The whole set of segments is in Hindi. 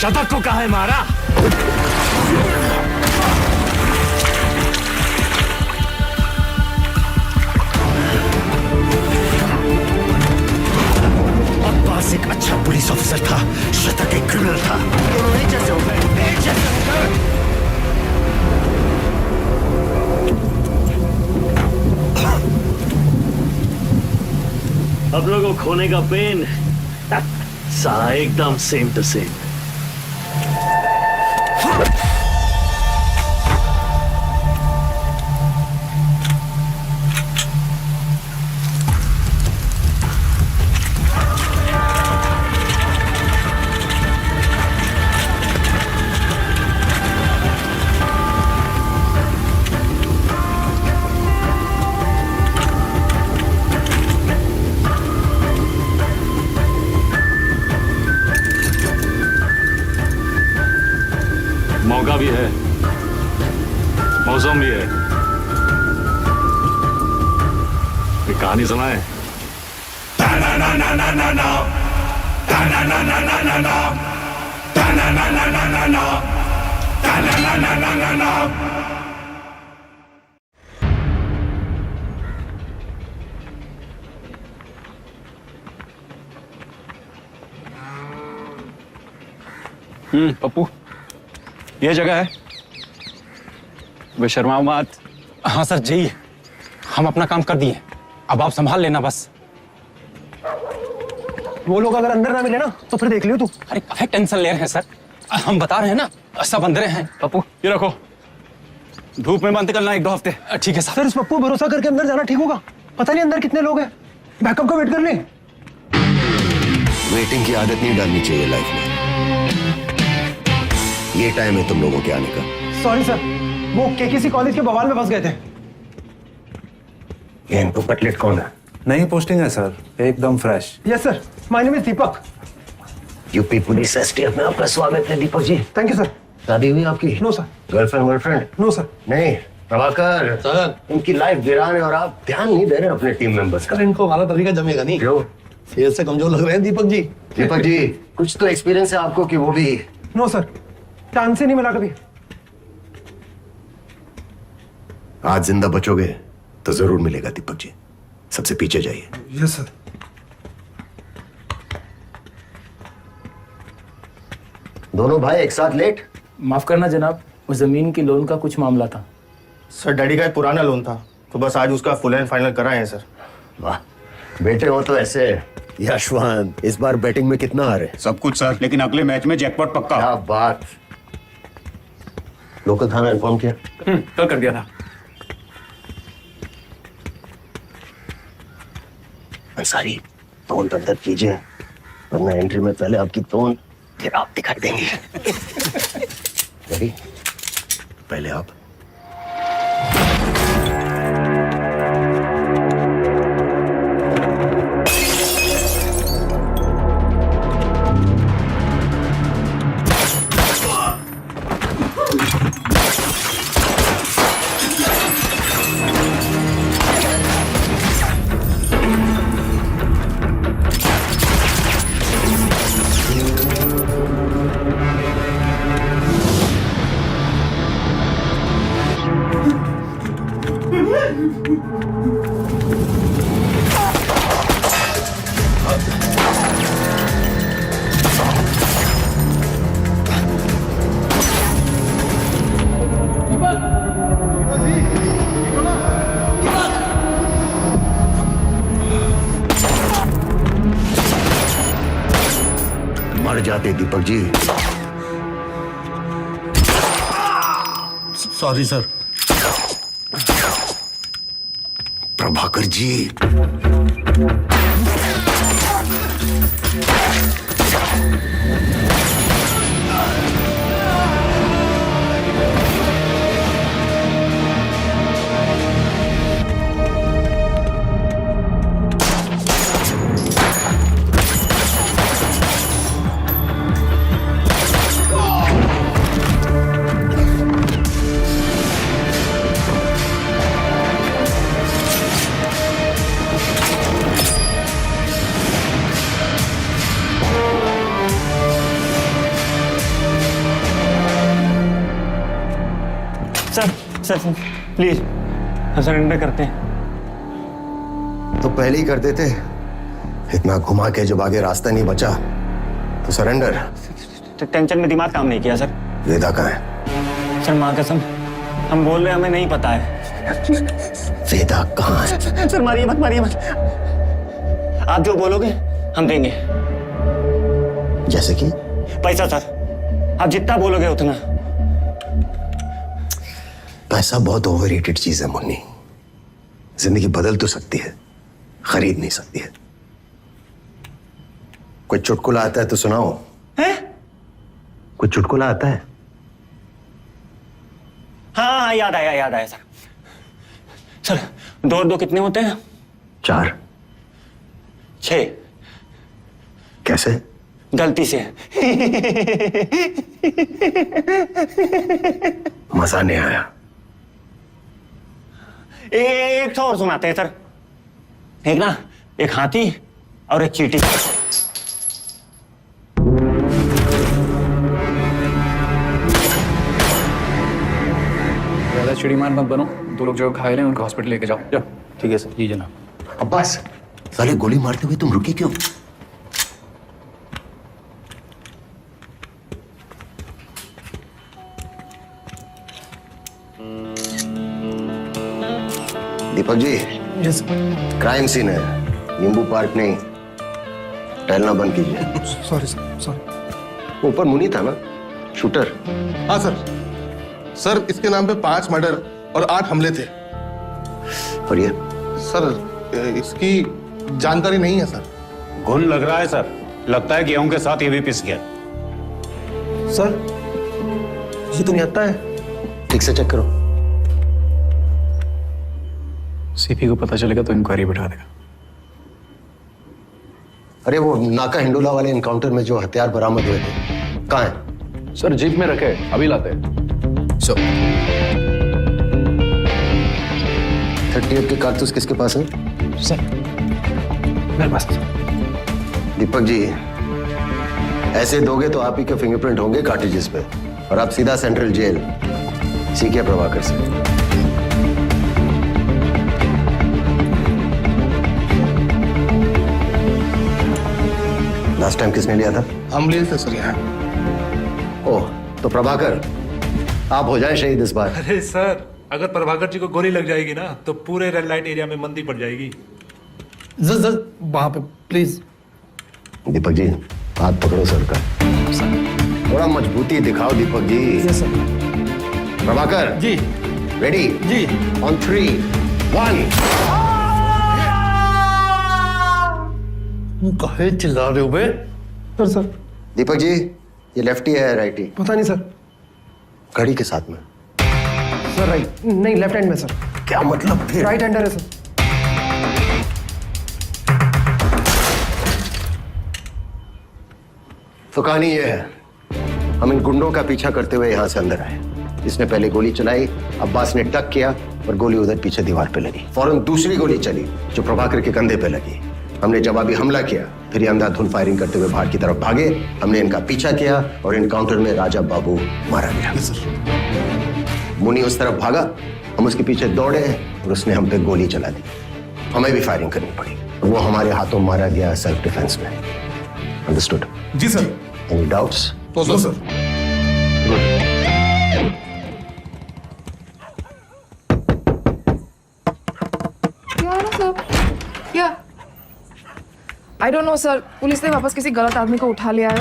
शतक को काहे मारा? अब्बास एक अच्छा पुलिस ऑफिसर था, शतक एक क्रिमिनल था। दोनों एक जैसे हो गए, एक जैसे हो गए। अब लोगों को खोने का पेन साला एकदम सेम टू सेम। मौका भी है, मौसम भी है। एक कहानी सुनाए। पप्पू, ये जगह है। वे शर्माओ मत। हाँ सर जी, हम अपना काम कर दिए, अब आप संभाल लेना बस। वो लोग अगर अंदर ना मिले ना तो फिर देख लियो तू। अरे काहे टेंशन ले रहे हैं सर, हम बता रहे हैं ना, सब अंदर हैं। पप्पू ये रखो, धूप में मत निकलना 1-2 हफ्ते। ठीक है सर। सर इस पप्पू भरोसा करके अंदर जाना ठीक होगा? पता नहीं अंदर कितने लोग हैं, बैकअप का वेट कर ले। वेटिंग की आदत नहीं डालनी चाहिए लाइफ में। ये टाइम है तुम लोगों के आने का। सॉरी सर, वो केकेसी कॉलेज के बवाल में फंस गए थे। ये इनको कटलेट कौन है? नई पोस्टिंग है सर, एकदम फ्रेश। Yes sir, my name is Deepak. UP police STF में आपका स्वागत है Deepak ji. Thank you sir. शादी हुई आपकी? No sir. Girlfriend? No sir. नहीं प्रभाकर सर, इनकी लाइफ वीरान है और आप ध्यान नहीं दे रहे अपने टीम मेंबर्स का। इनको हमारा तरीका जमेगा नहीं। क्यों? सेहत से कमजोर लग रहे हैं दीपक जी। दीपक जी कुछ तो एक्सपीरियंस है आपको कि वो भी? नो सर, चांस ही नहीं मिला कभी। आज जिंदा बचोगे तो जरूर मिलेगा दीपक जी। सबसे पीछे जाइए। Yes sir. दोनों भाई एक साथ लेट? माफ करना जनाब, उस जमीन की लोन का कुछ मामला था। सर डैडी का एक पुराना लोन था, तो बस आज उसका फुल एंड फाइनल कराए हैं सर। वाह, बेटे हो तो ऐसे। यशवंत, इस बार बैटिंग में कितना हारे? सब कुछ सर, लेकिन अगले मैच में जैकपॉट पक्का। क्या बात। लोकल थाना इन्फॉर्म किया? कल कर दिया था। अंसारी, तोन तंदर कीजिए, वरना एंट्री में पहले आपकी तोन फिर आप दिखाई देंगे। रेडी? पहले आप। मर जाते Deepak ji. Sorry sir. Prabhakar ji, sir please हम सरेंडर करते हैं। तो पहले ही कर देते। इतना घुमा के जब आगे रास्ता नहीं बचा तो सरेंडर। टेंशन में दिमाग काम नहीं किया सर। वेदा कहाँ है? सर माँ कसम हम बोल रहे हैं, हमें नहीं पता है। वेदा कहाँ है? सर मारिए मत, मारिए मत। आप जो बोलोगे हम देंगे। जैसे कि पैसा सर, आप जितना बोलोगे उतना। पैसा बहुत ओवररेटेड चीज है मुन्नी। जिंदगी बदल तो सकती है, खरीद नहीं सकती है। कोई चुटकुला आता है तो सुनाओ। हैं? कोई चुटकुला आता है? हाँ याद आया सर। सर 2 और 2 कितने होते हैं? 4। 6। कैसे? गलती से। मजा नहीं आया। एक और सुनाते हैं सर। एक ना, एक हाथी और एक चींटी। ज्यादा चिड़ीमार मत बनो। 2 लोग जो घायल हैं उनको हॉस्पिटल लेके जाओ। जाओ। ठीक है सर। जी जनाब। अब्बास, साले गोली मारते हुए तुम रुके क्यों? दीपक जी, यस क्राइम सीन है, नींबू पार्क नहीं। टहलना बंद कीजिए। Sorry sir, sorry. ऊपर मुनी था ना, शूटर। हाँ सर। सर इसके नाम पे 5 मर्डर और 8 हमले थे। और ये सर इसकी जानकारी नहीं है सर। घुन लग रहा है सर, लगता है गेहूं के साथ ये भी पिस गया। सर ये तो नहीं आता है। ठीक से चेक करो। सीपी को पता चलेगा तो इंक्वायरी बिठा देगा। अरे वो नाका हिंडोला वाले एनकाउंटर में जो हथियार बरामद हुए थे, कहाँ है? सर जीप में रखे, अभी लाते हैं। 38 के कारतूस किसके पास है? सर मेरे पास। दीपक जी, ऐसे दोगे तो आप ही के फिंगरप्रिंट होंगे कार्ट्रिजेस पे, और आप सीधा सेंट्रल जेल। सीखे प्रभाकर से। लास्ट टाइम किसने लिया था? हम लिए थे सर यहाँ। ओह, तो प्रभाकर आप हो जाए शहीद इस बार। अरे सर, अगर प्रभाकर जी को गोली लग जाएगी ना तो पूरे रेड लाइट एरिया में मंदी पड़ जाएगी। वहां पे प्लीज। दीपक जी हाथ पकड़ो सर का। थोड़ा मजबूती दिखाओ Deepak ji. Yes sir. Prabhakar ji ready? जी। ऑन 3, 1। काहे चिल्ला रहे हो बे? सर दीपक जी, ये लेफ्टी है राइटी? पता नहीं सर। घड़ी के साथ में? सर राइट नहीं, लेफ्ट हैंड में सर। क्या मतलब फिर? राइट हैंडर है सर। तो कहानी ये है, हम इन गुंडों का पीछा करते हुए यहां से अंदर आए। इसने पहले गोली चलाई, अब्बास ने टक किया और गोली उधर पीछे दीवार पे लगी। फौरन दूसरी गोली चली जो प्रभाकर के कंधे पे लगी। हमने जवाबी हमला किया, फिर ये अंधाधुंध फायरिंग करते हुए बाहर की तरफ भागे। हमने इनका पीछा किया और एनकाउंटर में राजा बाबू मारा गया। मुनी उस तरफ भागा, हम उसके पीछे दौड़े और उसने हम पे गोली चला दी। हमें भी फायरिंग करनी पड़ी। वो हमारे हाथों मारा गया सेल्फ डिफेंस में। अंडरस्टूड? जी सर। Any doubts? तो sir. I don't know sir, police ने वापस किसी गलत आदमी को उठा लिया है।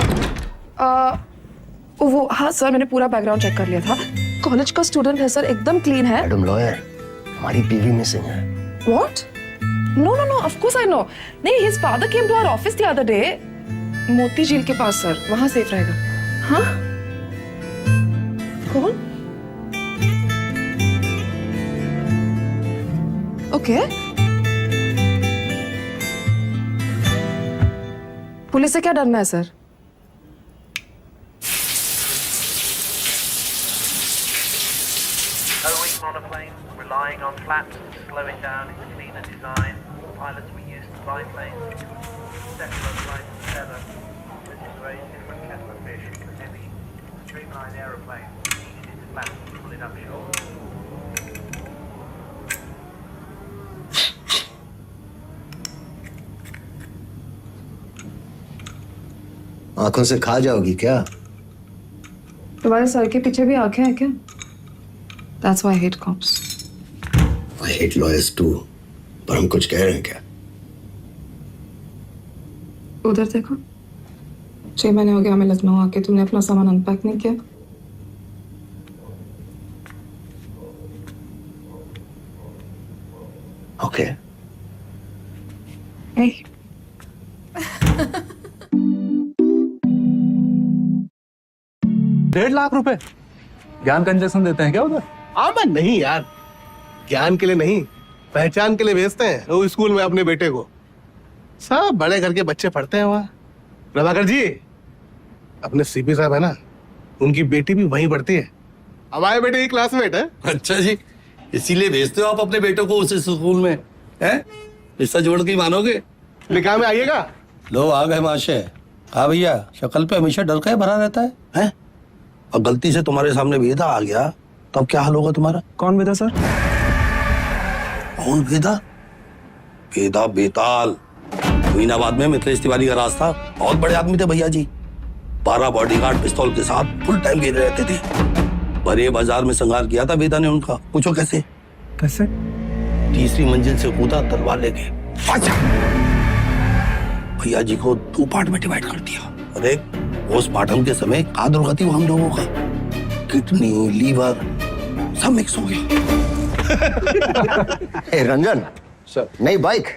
वो हाँ सर, मैंने पूरा बैकग्राउंड चेक कर लिया था। कॉलेज का स्टूडेंट है सर, एकदम क्लीन है। मैडम लॉयर, हमारी बीवी मिसिंग है। What? No no no, of course I know. नहीं, his father came to our office the other day. Moti Jheel के पास सर, वहां सेफ रहेगा। हाँ? कौन? ओके। पुलिस से क्या डरना है sir? Monoplane relying on flaps to slow it down in cleaner design. Pilots were used to biplanes, separate flights together. This is a very different kettle of fish from heavy streamlined aeroplane. Needed its flaps to pull it up short. आंखों से खा जाओगी क्या? तुम्हारे सर के पीछे भी आंखें हैं क्या? That's why I hate cops. I hate lawyers too. पर हम कुछ कह रहे हैं क्या? उधर देखो, 6 महीने हो गए हमें लखनऊ आके, तूने अपना सामान अनपैक नहीं किया। ओके। Hey. ₹1.5 लाख ज्ञान का इंजेक्शन देते हैं क्या उधर? मैं नहीं यार, ज्ञान के लिए नहीं, पहचान के लिए भेजते हैं वो स्कूल में अपने बेटे को। सब बड़े घर के बच्चे पढ़ते हैं वहाँ। प्रभाकर जी, अपने सीपी साहब है ना, उनकी बेटी भी वहीं पढ़ती है, हमारे बेटे की क्लासमेट है। अच्छा जी, इसीलिए भेजते हो आप अपने बेटों को उस स्कूल में, हैं? रिश्ता जोड़ के ही मानोगे? निकाह में आइएगा। लो आ गए माशे। हाँ भैया, शक्ल पे हमेशा डर का ही भरा रहता है, हैं? और गलती से तुम्हारे सामने वेदा आ गया तो अब क्या हाल होगा तुम्हारा? कौन बेटा सर? कौन वेदा? वेदा बेताल, मीनाबाद में मिथिलेश तिवारी का रास्ता। बहुत बड़े आदमी थे भैया जी, 12 बॉडीगार्ड पिस्तौल के साथ फुल टाइम घेरे रहते थे। बड़े बाजार में संहार किया था वेदा ने उनका। पूछो कैसे? कैसे? तीसरी मंजिल से कूदा, तलवार लेके। भैया जी को 2 पार्ट में डिवाइड कर दिया। अरे पोस्टमार्टम के समय का दुर्गति हुआ हम लोगों का, किडनी, लीवर सब मिक्स हो गया। ए रंजन सर। नई बाइक।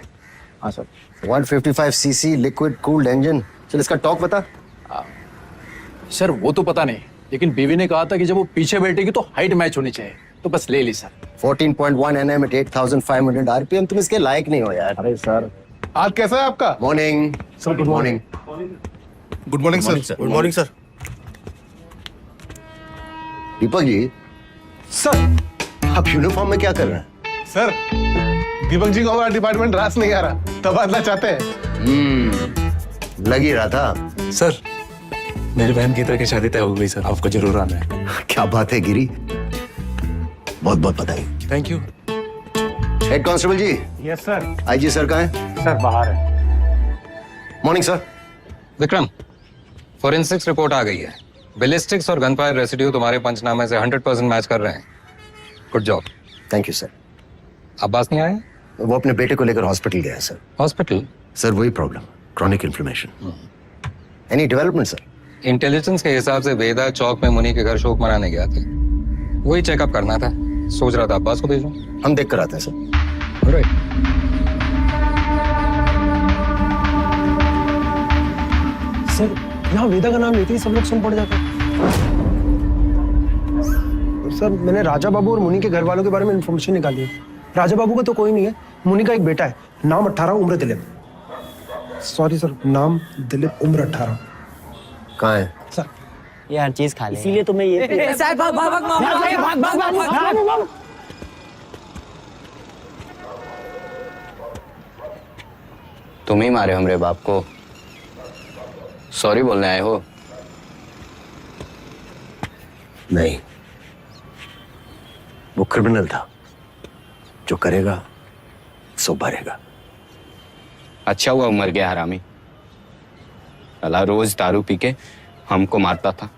हाँ sir. 155 CC liquid cooled engine. चल इसका टॉक बता। सर वो तो पता नहीं, लेकिन बीवी ने कहा था कि जब वो पीछे बैठेगी तो हाइट मैच होनी चाहिए, तो बस ले ली सर। 14.1 Nm at 8500 RPM। तुम इसके लायक नहीं हो यार। अरे सर। आज कैसा है आपका? Morning sir. Good morning. Good morning sir. Good morning sir. Deepak ji, sir आप यूनिफॉर्म में क्या कर रहे हैं? सर, दीपक जी को हमारा डिपार्टमेंट रास नहीं आ रहा, तबादला चाहते हैं। लग ही रहा था। सर, मेरी बहन की तरह की शादी तय हो गई सर, आपको जरूर आना है। क्या बात है गिरी, बहुत बहुत बधाई। Thank you. Head constable ji. Yes sir. IG sir कहाँ हैं? सर बाहर है। Morning sir. Vikram, forensics report आ गई है। बैलिस्टिक्स और गनफायर रेसिड्यू तुम्हारे पंचनामे से 100% मैच कर रहे हैं। Good job. Thank you sir. Abbas नहीं आए? वो अपने बेटे को लेकर हॉस्पिटल गया है सर। हॉस्पिटल? सर वही problem, chronic inflammation. Any development sir? Intelligence के हिसाब से वेदा चौक में मुनि के घर शोक मनाने गया था, वही चेकअप करना था। सोच रहा था अब्बास को भेजूं। हम देख कर आते हैं सर। सर यहाँ वेदा का नाम लेते ही सब लोग सुन पड़ जाते हैं। सर मैंने राजा बाबू और मुनि के घर वालों के बारे में इंफॉर्मेशन निकाली है। राजा बाबू का तो कोई नहीं है, मुनि का एक बेटा है, नाम 18, उम्र दिलीप। सॉरी सर, नाम दिलीप, उम्र 18। कहाँ है सर? ये हर चीज खा ले, इसीलिए तो मैं ये तुम ही मारे हमरे बाप को, सॉरी बोलने आए हो? नहीं, वो क्रिमिनल था, जो करेगा सो भरेगा। अच्छा हुआ मर गया हरामी, अला रोज दारू पी के हमको मारता था।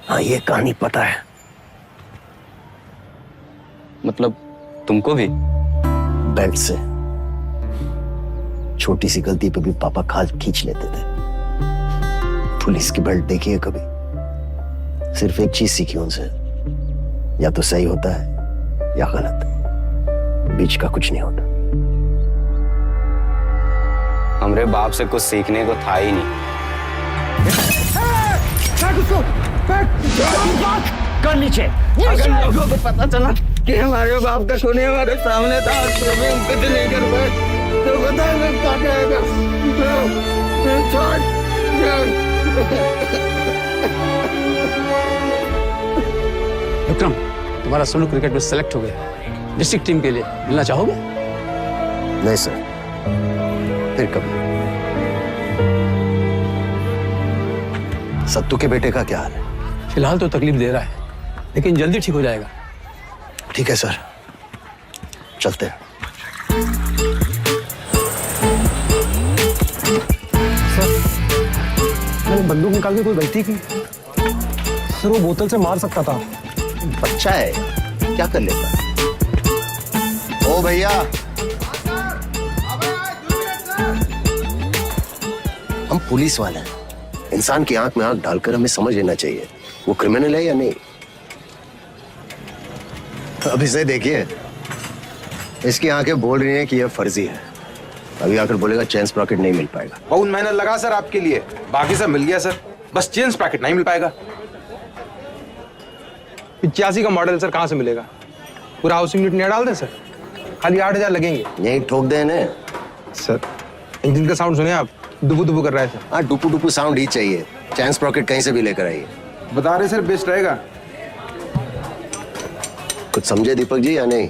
हाँ ये कहानी पता है। मतलब तुमको भी? बेल्ट से छोटी सी गलती पे भी पापा खाल खींच लेते थे। पुलिस की बेल्ट देखी है कभी? सिर्फ एक चीज सीखी उनसे, या तो सही होता है या गलत, बीच का कुछ नहीं होता। हमरे बाप से कुछ सीखने को था ही नहीं। कर नीचे। अगर लोगों को पता चला कि हमारे बाप का खून हमारे सामने था तो भी हम कुछ नहीं कर पाए, तो बता मैं क्या करेगा? विक्रम, तुम्हारा सोनू क्रिकेट में सेलेक्ट हो गया डिस्ट्रिक्ट टीम के लिए, मिलना चाहोगे? नहीं सर, फिर कभी। सत्तू के बेटे का क्या हाल है? फिलहाल तो तकलीफ दे रहा है, लेकिन जल्दी ठीक हो जाएगा। ठीक है सर, चलते हैं। बंदूक निकाल के कोई गलती की? सर वो बोतल से मार सकता था। बच्चा है, क्या कर लेता? ओ भैया, हम पुलिस वाले हैं। इंसान की आंख में आंख डालकर हमें समझ लेना चाहिए वो क्रिमिनल है या नहीं। अब इसे देखिए, इसकी आंखें बोल रही हैं कि यह फर्जी है। अभी आकर बोलेगा चेन स्प्रॉकेट नहीं मिल पाएगा। बहुत मेहनत लगा सर आपके लिए, बाकी सब मिल गया सर, बस चेन स्प्रॉकेट नहीं मिल पाएगा। 85 का मॉडल सर, कहाँ से मिलेगा? पूरा हाउसिंग यूनिट नहीं डाल दें सर, खाली 8,000 लगेंगे। यही ठोक दे इन्हें। सर इंजन का साउंड सुने आप, दुबू दुबू कर रहा है सर। हाँ, डुपू डुपू साउंड ही चाहिए। चेन स्प्रॉकेट कहीं से भी लेकर आइए। बता रहे सर बेस्ट रहेगा। कुछ समझे दीपक जी या नहीं?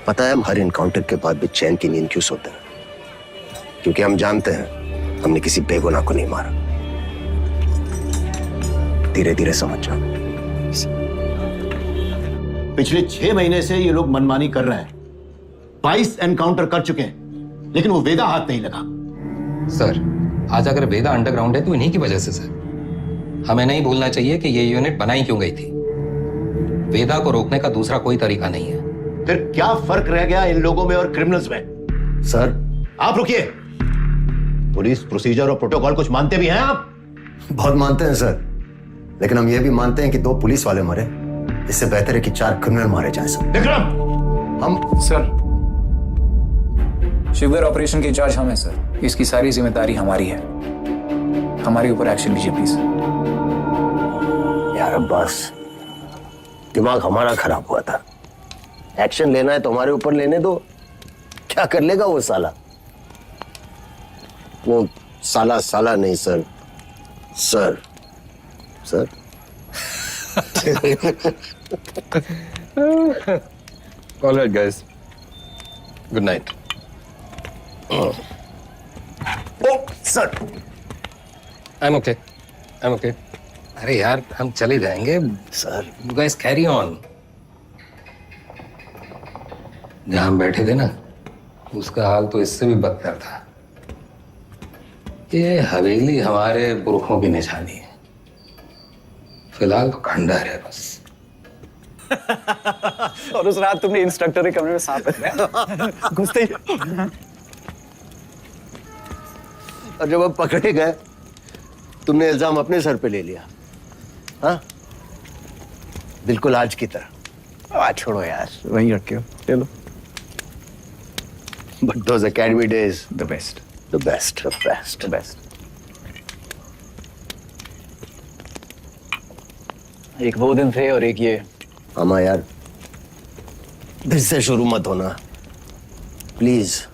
पता है हम हर इनकाउंटर के बाद भी चैन की नींद क्यों सोते हैं? क्योंकि हम जानते हैं हमने किसी बेगुनाह को नहीं मारा। धीरे धीरे समझ जाओ। पिछले 6 महीने से ये लोग मनमानी कर रहे हैं। 22 एनकाउंटर कर चुके हैं, लेकिन वो वेदा हाथ नहीं लगा। सर आज अगर वेदा अंडरग्राउंड है तो इन्हीं की वजह से सर। हमें नहीं भूलना चाहिए कि ये यूनिट बनाई क्यों गई थी। वेदा को रोकने का दूसरा कोई तरीका नहीं है। फिर क्या फर्क रह गया इन लोगों में और क्रिमिनल्स में? सर आप रुकिए। पुलिस प्रोसीजर और प्रोटोकॉल कुछ मानते भी हैं आप? बहुत मानते हैं सर, लेकिन हम ये भी मानते हैं कि 2 पुलिस वाले मरे, इससे बेहतर है कि 4 क्रिमिनल मारे जाएं सर। विक्रम, हम सर शिविर ऑपरेशन के इंचार्ज हम हैं सर, इसकी सारी जिम्मेदारी हमारी है। हमारे ऊपर एक्शन लीजिए प्लीज। यार अब्बास, दिमाग हमारा खराब हुआ था। एक्शन लेना है तो हमारे ऊपर लेने दो। क्या कर लेगा वो साला? वो साला नहीं sir, sir sir. All right, guys. Good night. ओ sir, I'm okay. I'm okay. अरे यार हम चले जाएंगे सर। You guys carry on. जहां हम बैठे थे ना, उसका हाल तो इससे भी बदतर था। ये हवेली हमारे पुरखों की निशानी है। फिलहाल तो खंडहर है बस। और उस रात तुमने इंस्ट्रक्टर के कमरे में सांप रखा घुसते ही। और जब अब पकड़े गए, तुमने इल्जाम अपने सर पे ले लिया। हाँ, बिल्कुल आज की तरह। आज छोड़ो यार, वहीं रखे हो। चलो। But those academy days, The best. the best, the best. The best. एक वो दिन थे और एक ये। अमा यार, फिर से शुरू मत होना प्लीज।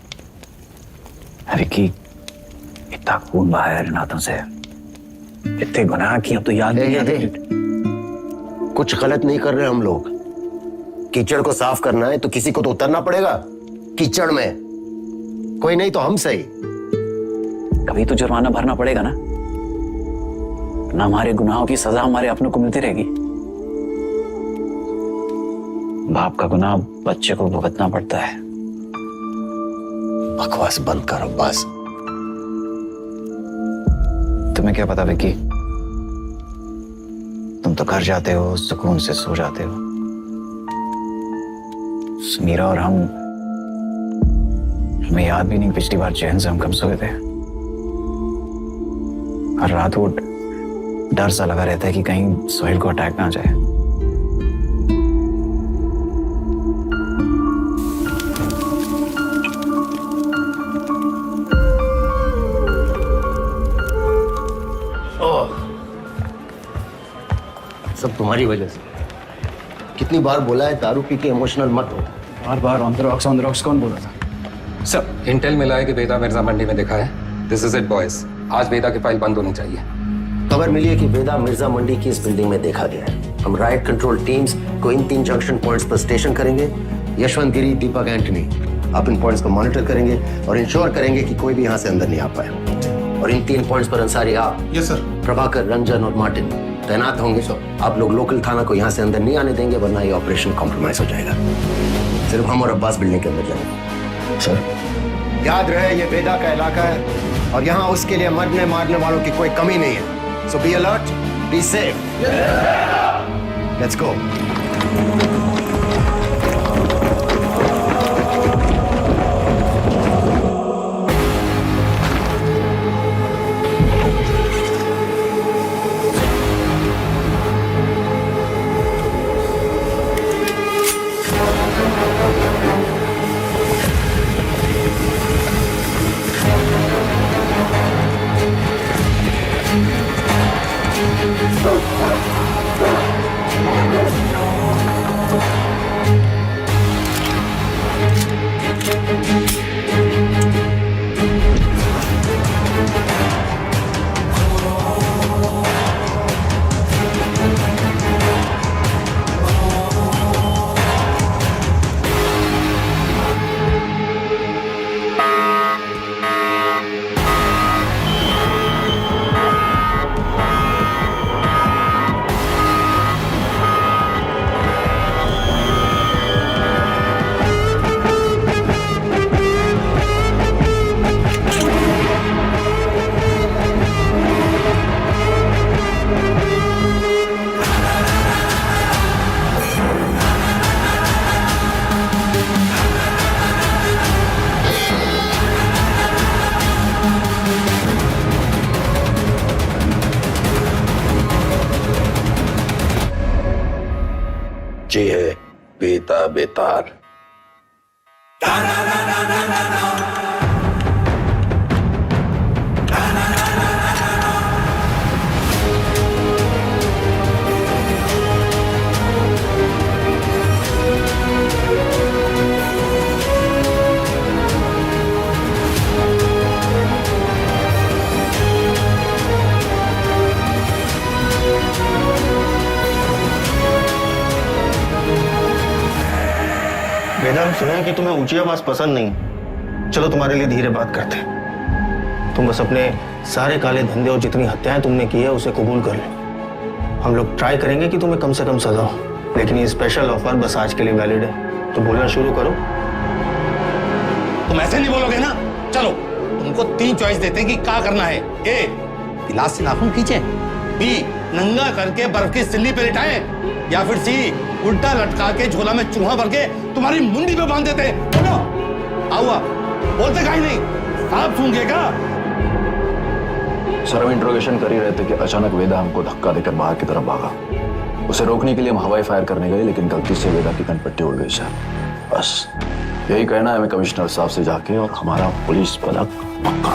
विकी, इतना खून बहा है नातों से, इतने गुनाह किए, अब तो याद नहीं आते। कुछ गलत नहीं कर रहे हम लोग। कीचड़ को साफ करना है तो किसी को तो उतरना पड़ेगा कीचड़ में। कोई नहीं तो हम सही। कभी तो जुर्माना भरना पड़ेगा ना, ना हमारे गुनाहों की सजा हमारे अपनों को मिलती रहेगी। बाप का गुनाह बच्चे को भुगतना पड़ता है। बकवास बंद करो बस। तुम्हें क्या पता विकी, तुम तो घर जाते हो, सुकून से सो जाते हो। समीरा और हमें याद भी नहीं पिछली बार चैन से हम कब सोए थे। हर रात वो डर सा लगा रहता है कि कहीं सोहेल को अटैक ना आ जाए। सब तुम्हारी वजह से। कितनी बार बोला है दारू पी के इमोशनल मत हो। बार बार ऑन द रॉक्स कौन बोला था? सब इंटेल मिला है कि वेदा मिर्जा मंडी में दिखा है। दिस इज इट बॉयज, आज वेदा की फाइल बंद होनी चाहिए। खबर मिली है कि वेदा मिर्जा मंडी की इस बिल्डिंग में देखा गया है। हम राइट कंट्रोल टीम्स को इन 3 जंक्शन पॉइंट्स पर स्टेशन करेंगे। यशवंत गिरी, दीपक, एंटनी, आप इन पॉइंट्स को मॉनिटर करेंगे और इंश्योर करेंगे कि कोई भी यहाँ से अंदर नहीं आ पाए। और इन 3 पॉइंट्स पर अंसारी, आप, यस सर, प्रभाकर, रंजन और मार्टिन तैनात होंगे। आप लोग लोकल थाना को यहाँ से अंदर नहीं आने देंगे, वरना ये ऑपरेशन कॉम्प्रोमाइज हो जाएगा। सिर्फ हम और अब्बास बिल्डिंग के अंदर जाएंगे। सर, याद रहे ये वेदा का इलाका है, और यहाँ उसके लिए मरने मारने वालों की कोई कमी नहीं है। So be alert, be safe. Let's go. ये है बेता बेतार। वेदा, हम सुने हैं कि तुम्हें ऊंची आवाज पसंद नहीं। चलो तुम्हारे लिए धीरे बात करते हैं। तुम बस अपने सारे काले धंधे और जितनी हत्याएं तुमने की है उसे कबूल कर लो। हम लोग ट्राई करेंगे कि तुम्हें कम से कम सजा हो, लेकिन ये स्पेशल ऑफर बस आज के लिए वैलिड है। तो बोलना शुरू करो। तुम ऐसे नहीं बोलोगे ना। चलो तुमको 3 चॉइस देते हैं कि क्या करना है। ए, गिलास से नाखून खींचे। बी, नंगा करके बर्फ की सिल्ली पे लिटाएं। या फिर सी, उल्टा लटका के झोला में चूहा भर के तुम्हारी मुंडी पे बांध देते। बोलो, आउआ, बोलते काहे नहीं? आप सूंघेगा। सर, हम इंट्रोगेशन कर ही रहे थे कि अचानक वेदा हमको धक्का देकर बाहर की तरफ भागा। उसे रोकने के लिए हम हवाई फायर करने गए, लेकिन गलती से वेदा की कनपट्टी उड़ गई सर। बस यही कहना है हमें कमिश्नर साहब से जाके, और हमारा पुलिस पदक पक्का।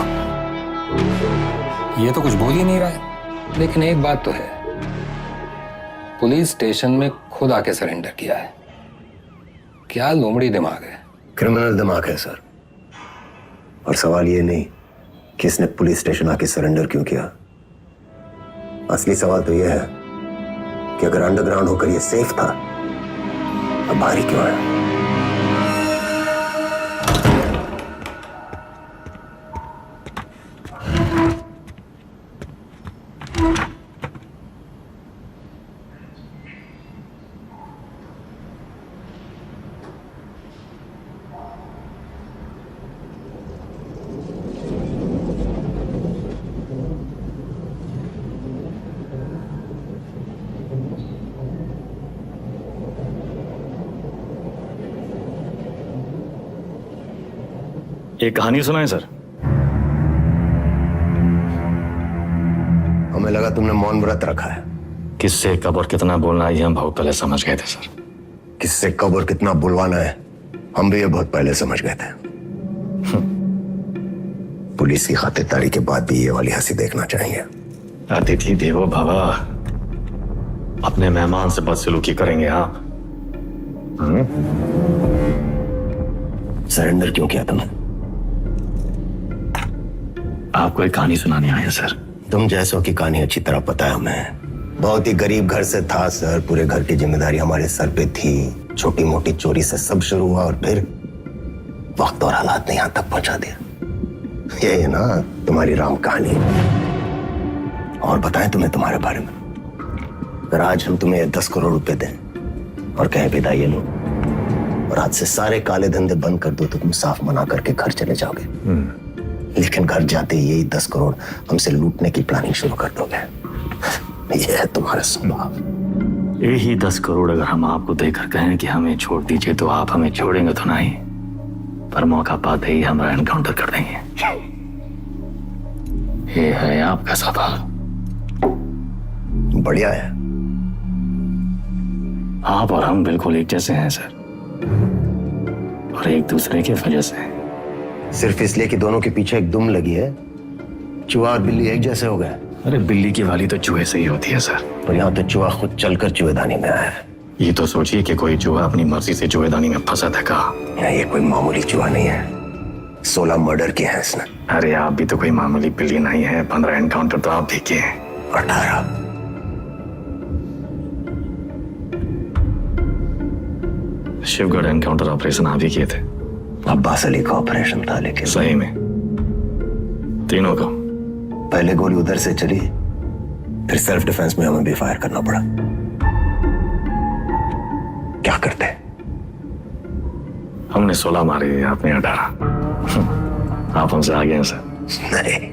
ये तो कुछ बोल ही नहीं रहा है, लेकिन एक बात तो है, पुलिस स्टेशन में खुद आके सरेंडर किया है। क्या लोमड़ी दिमाग है। क्रिमिनल दिमाग है सर। और सवाल ये नहीं कि इसने पुलिस स्टेशन आके सरेंडर क्यों किया। असली सवाल तो यह है कि अगर अंडरग्राउंड होकर यह सेफ था, अब बाहर ही क्यों आया। एक कहानी सुनाएं सर। हमें लगा तुमने मौन व्रत रखा है। किससे कब और कितना बोलना है ये हम बहुत पहले समझ गए थे सर। किससे कब और कितना बुलवाना है हम भी ये बहुत पहले समझ गए थे। पुलिस की खातिरदारी के बाद भी ये वाली हंसी देखना चाहिए। अतिथि देवो भव। अपने मेहमान से बदसलूकी करेंगे आप? सरेंडर क्यों किया तुमने? आपको एक कहानी सुनाने आए हैं सर। तुम जैसों की कहानी अच्छी तरह पता है हमें। बहुत ही गरीब घर से था सर। पूरे घर की जिम्मेदारी हमारे सर पे थी। छोटी मोटी चोरी से सब शुरू हुआ और फिर वक्त और हालात ने यहां तक पहुंचा दिया। ये है ना तुम्हारी राम कहानी। और बताएं तुम्हें तुम्हारे बारे में। अगर आज हम तुम्हें 10 करोड़ रुपए दें और कहें विदा ये लो और आज से सारे काले धंधे बंद कर दो, तो तुम साफ मना करके घर चले जाओगे। लेकिन घर जाते ही यही 10 करोड़ हमसे लूटने की प्लानिंग शुरू कर दोगे। ये है तुम्हारा स्वभाव। यही 10 करोड़ अगर हम आपको देकर कहें कि हमें छोड़ दीजिए तो आप हमें छोड़ेंगे तो नहीं, पर मौका पाते ही हमारा एनकाउंटर कर देंगे। ये है आपका स्वभाव। बढ़िया है। आप और हम बिल्कुल एक जैसे हैं सर, और एक दूसरे की वजह से। सिर्फ इसलिए कि दोनों के पीछे एक दुम लगी है, चूहा और बिल्ली एक जैसे हो गए। अरे बिल्ली की वाली तो चूहे से ही होती है सर। पर यहाँ तो चूहा खुद चलकर चूहेदानी में आया है। ये तो सोचिए कि कोई चूहा अपनी मर्जी से चूहेदानी में फंसा था का। ये कोई मामूली चूहा नहीं है, 16 मर्डर किए हैं इसने। अरे आप भी तो कोई मामूली बिल्ली नहीं है, 15 एनकाउंटर तो आप भी किए हैं। 18। शिवगढ़ एनकाउंटर ऑपरेशन आप ही किए थे। अब्बास अली का ऑपरेशन था, लेकिन सही में तीनों का। पहले गोली उधर से चली, फिर सेल्फ डिफेंस में हमें भी फायर करना पड़ा। क्या करते? हमने 16 मारे, आपने 18। आप हमसे आगे हैं सर। नहीं,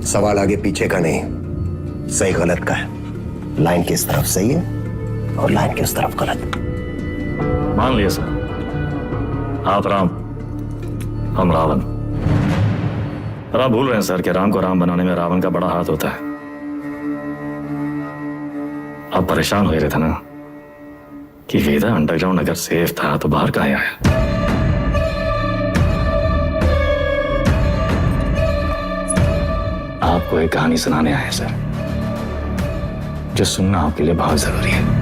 सवाल आगे पीछे का नहीं, सही गलत का है। लाइन की इस तरफ सही है और लाइन की उस तरफ गलत। मान लिया सर, आप राम, हम रावण। पर आप भूल रहे हैं सर कि राम को राम बनाने में रावण का बड़ा हाथ होता है। आप परेशान हो रहे थे ना कि वेदा अंडरग्राउंड अगर सेफ था तो बाहर कहाँ आया। आपको एक कहानी सुनाने आए सर, जो सुनना आपके लिए बहुत जरूरी है।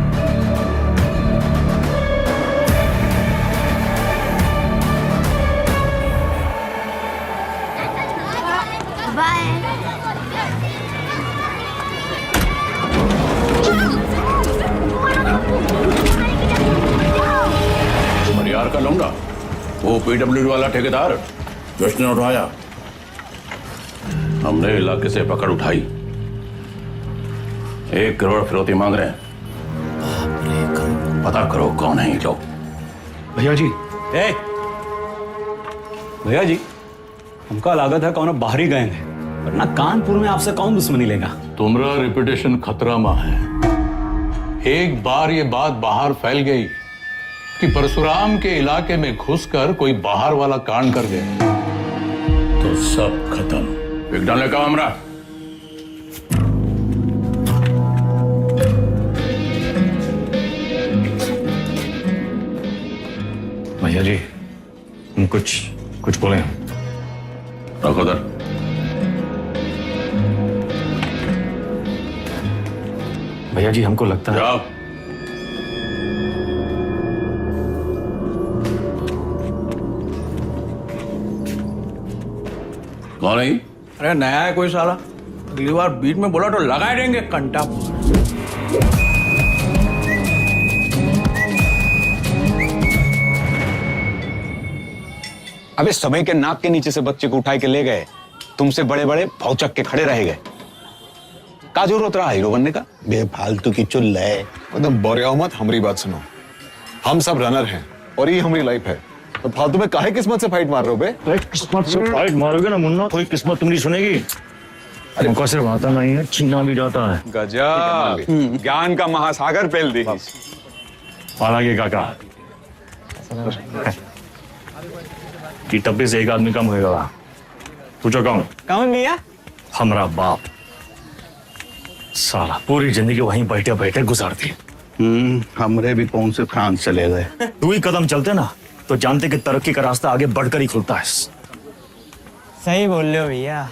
मरियार का लौंडा, वो पीडब्ल्यूडी वाला ठेकेदार जिसने उठाया, हमने इलाके से पकड़ उठाई। 1 करोड़ फिरौती मांग रहे हैं। पता करो कौन है ये लोग। भैया जी, भैया जी, हमका लागत है कौन बाहरी गए हैं, वरना कानपुर में आपसे कौन दुश्मनी लेगा। तुम्हारा रेपुटेशन खतरा में है। एक बार ये बात बाहर फैल गई कि परशुराम के इलाके में घुसकर कोई बाहर वाला कांड कर गया तो सब खत्म। विघटन लेकर हमरा। भैया जी, हम कुछ बोले हैं। रखो दर। भैया जी, हमको लगता है। जाओ। कौन है? अरे नया है कोई साला, अगली बार बीच में बोला तो लगा देंगे कंटा। अबे समय के नाक के नीचे से बच्चे को उठाए के ले गए, तुमसे बड़े बड़े भौचक के खड़े रह गए। का जरूरत रहा हीरो बनने का? बेफालतू की चुल है। एकदम बोरिया मत, हमारी बात सुनो। हम सब रनर हैं और ये हमारी लाइफ है, तो फालतू में काहे किस्मत से फाइट मार रहे हो बे? किस्मत से फाइट मारोगे ना मुन्ना, कोई किस्मत तुम नहीं सुनेगी। हमको सिर्फ आता नहीं है, छीना भी जाता है। गजब, ज्ञान का महासागर पेल दी। हालांकि काका कि टप्पे से एक आदमी कम होगा। पूछो कौन? कौन भैया? हमारा बाप। साला पूरी जिंदगी वहीं बैठे बैठे गुजार दी। हमरे भी कौन से फ्रांस चले गए। 2 ही कदम चलते ना तो जानते कि तरक्की का रास्ता आगे बढ़कर ही खुलता है। सही बोल रहे हो भैया।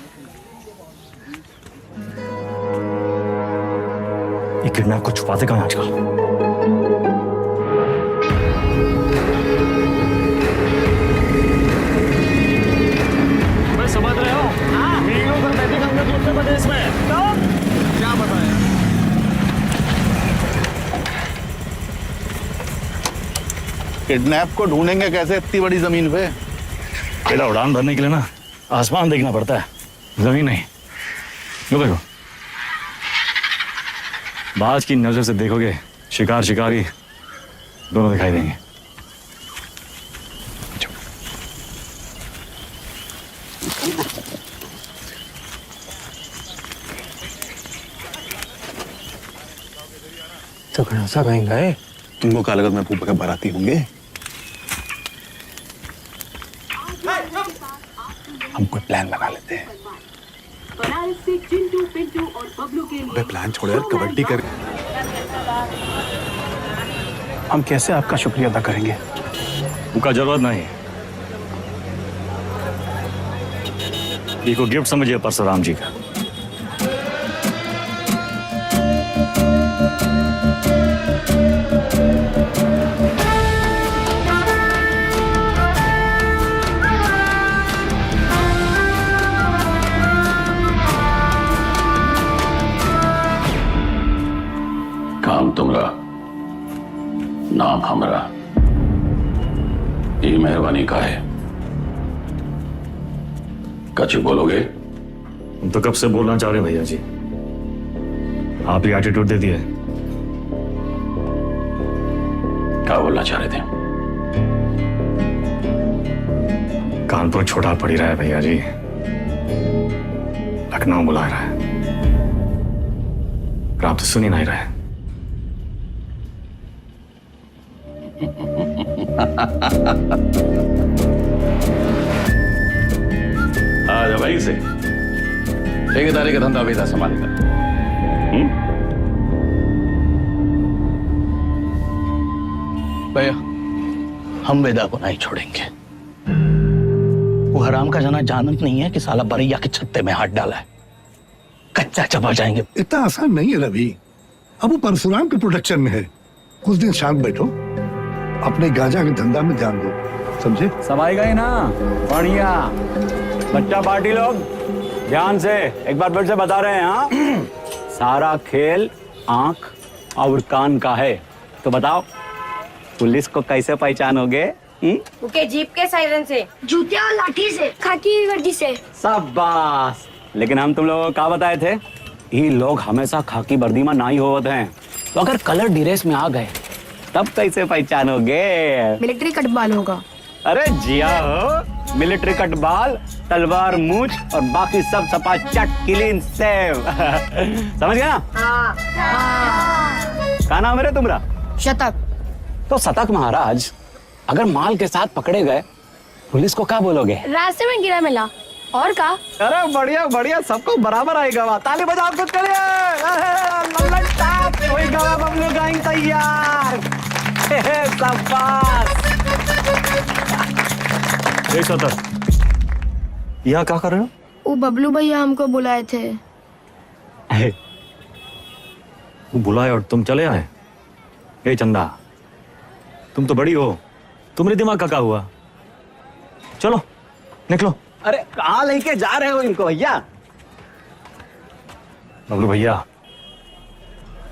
ये किडनैप को छुपाते कहाँ आजकल? मैं समझ रहे हो? उत्तर प्रदेश में क्या बताया? किडनैप को ढूंढेंगे कैसे इतनी बड़ी जमीन पे? बेटा, उड़ान भरने के लिए ना आसमान देखना पड़ता है, जमीन नहीं। लो देखो, बाज की नजर से देखोगे शिकार शिकारी दोनों दिखाई देंगे। तो सा कहीं गए? तुमको क्या लगा मैं फूफा के बाराती होंगे? हम कोई प्लान बना लेते हैं। अबे प्लान छोड़ यार, कबड्डी कर। हम कैसे आपका शुक्रिया अदा करेंगे? उनका जरूरत नहीं। ये को गिफ्ट समझिए परशुराम जी का। काम तुमरा, नाम हमरा। ये मेहरबानी का है। कछु बोलोगे? हम तो कब से बोलना चाह रहे भैया जी, आप ही एटीट्यूड दे दिए। क्या बोलना चाह रहे थे? कानपुर छोटा पड़ ही रहा है भैया जी, लखनऊ बुला रहा है, पर आप तो सुन ही नहीं रहे। आ जा भाई से ठेकेदारी का धंधा वेदा संभालेगा। भैया हम वेदा को नहीं छोड़ेंगे। वो हराम का जना जानत नहीं है कि साला बरैया के छत्ते में हाथ डाला है। कच्चा चबा जाएंगे। इतना आसान नहीं है रवि। अब वो परशुराम के प्रोटेक्शन में है। कुछ दिन शांत बैठो, अपने गांजा के धंधा में ध्यान दो, समझे? सब आएगा ही ना? बढ़िया। बच्चा पार्टी लोग ध्यान से एक बार फिर से बता रहे हैं। हाँ, सारा खेल आंख और कान का है। तो बताओ पुलिस को कैसे पहचानोगे? उनके जीप के सायरन से, जूते और लाठी से, खाकी की वर्दी से। शाबाश। लेकिन हम तुम लोगों को क्या बताए थे? ये लोग हमेशा खाकी वर्दी में नहीं होते हैं, तो अगर कलर ड्रेस में आ गए तब कैसे पहचानोगे? मिलिट्री कटबाल होगा। अरे जिया हो, मिलिट्री कटबाल, तलवार मूछ और बाकी सब सपाचट क्लीन सेव। समझ गया ना? क्या नाम है तुम्हारा? शतक। तो शतक महाराज, अगर माल के साथ पकड़े गए पुलिस को क्या बोलोगे? रास्ते में गिरा मिला। और का? अरे बढ़िया बढ़िया, सबको बराबर आएगा। ताली बजाओ कुछ करिए। वही गवा बबलू गाइंग तैयार। यहाँ क्या कर रहे हो? वो बबलू भैया हमको बुलाए थे। बुलाए और तुम चले आए? ए चंदा, तुम तो बड़ी हो, तुम्हारे दिमाग का क्या हुआ? चलो निकलो। अरे कहाँ लेके जा रहे हो इनको भैया? बबलू भैया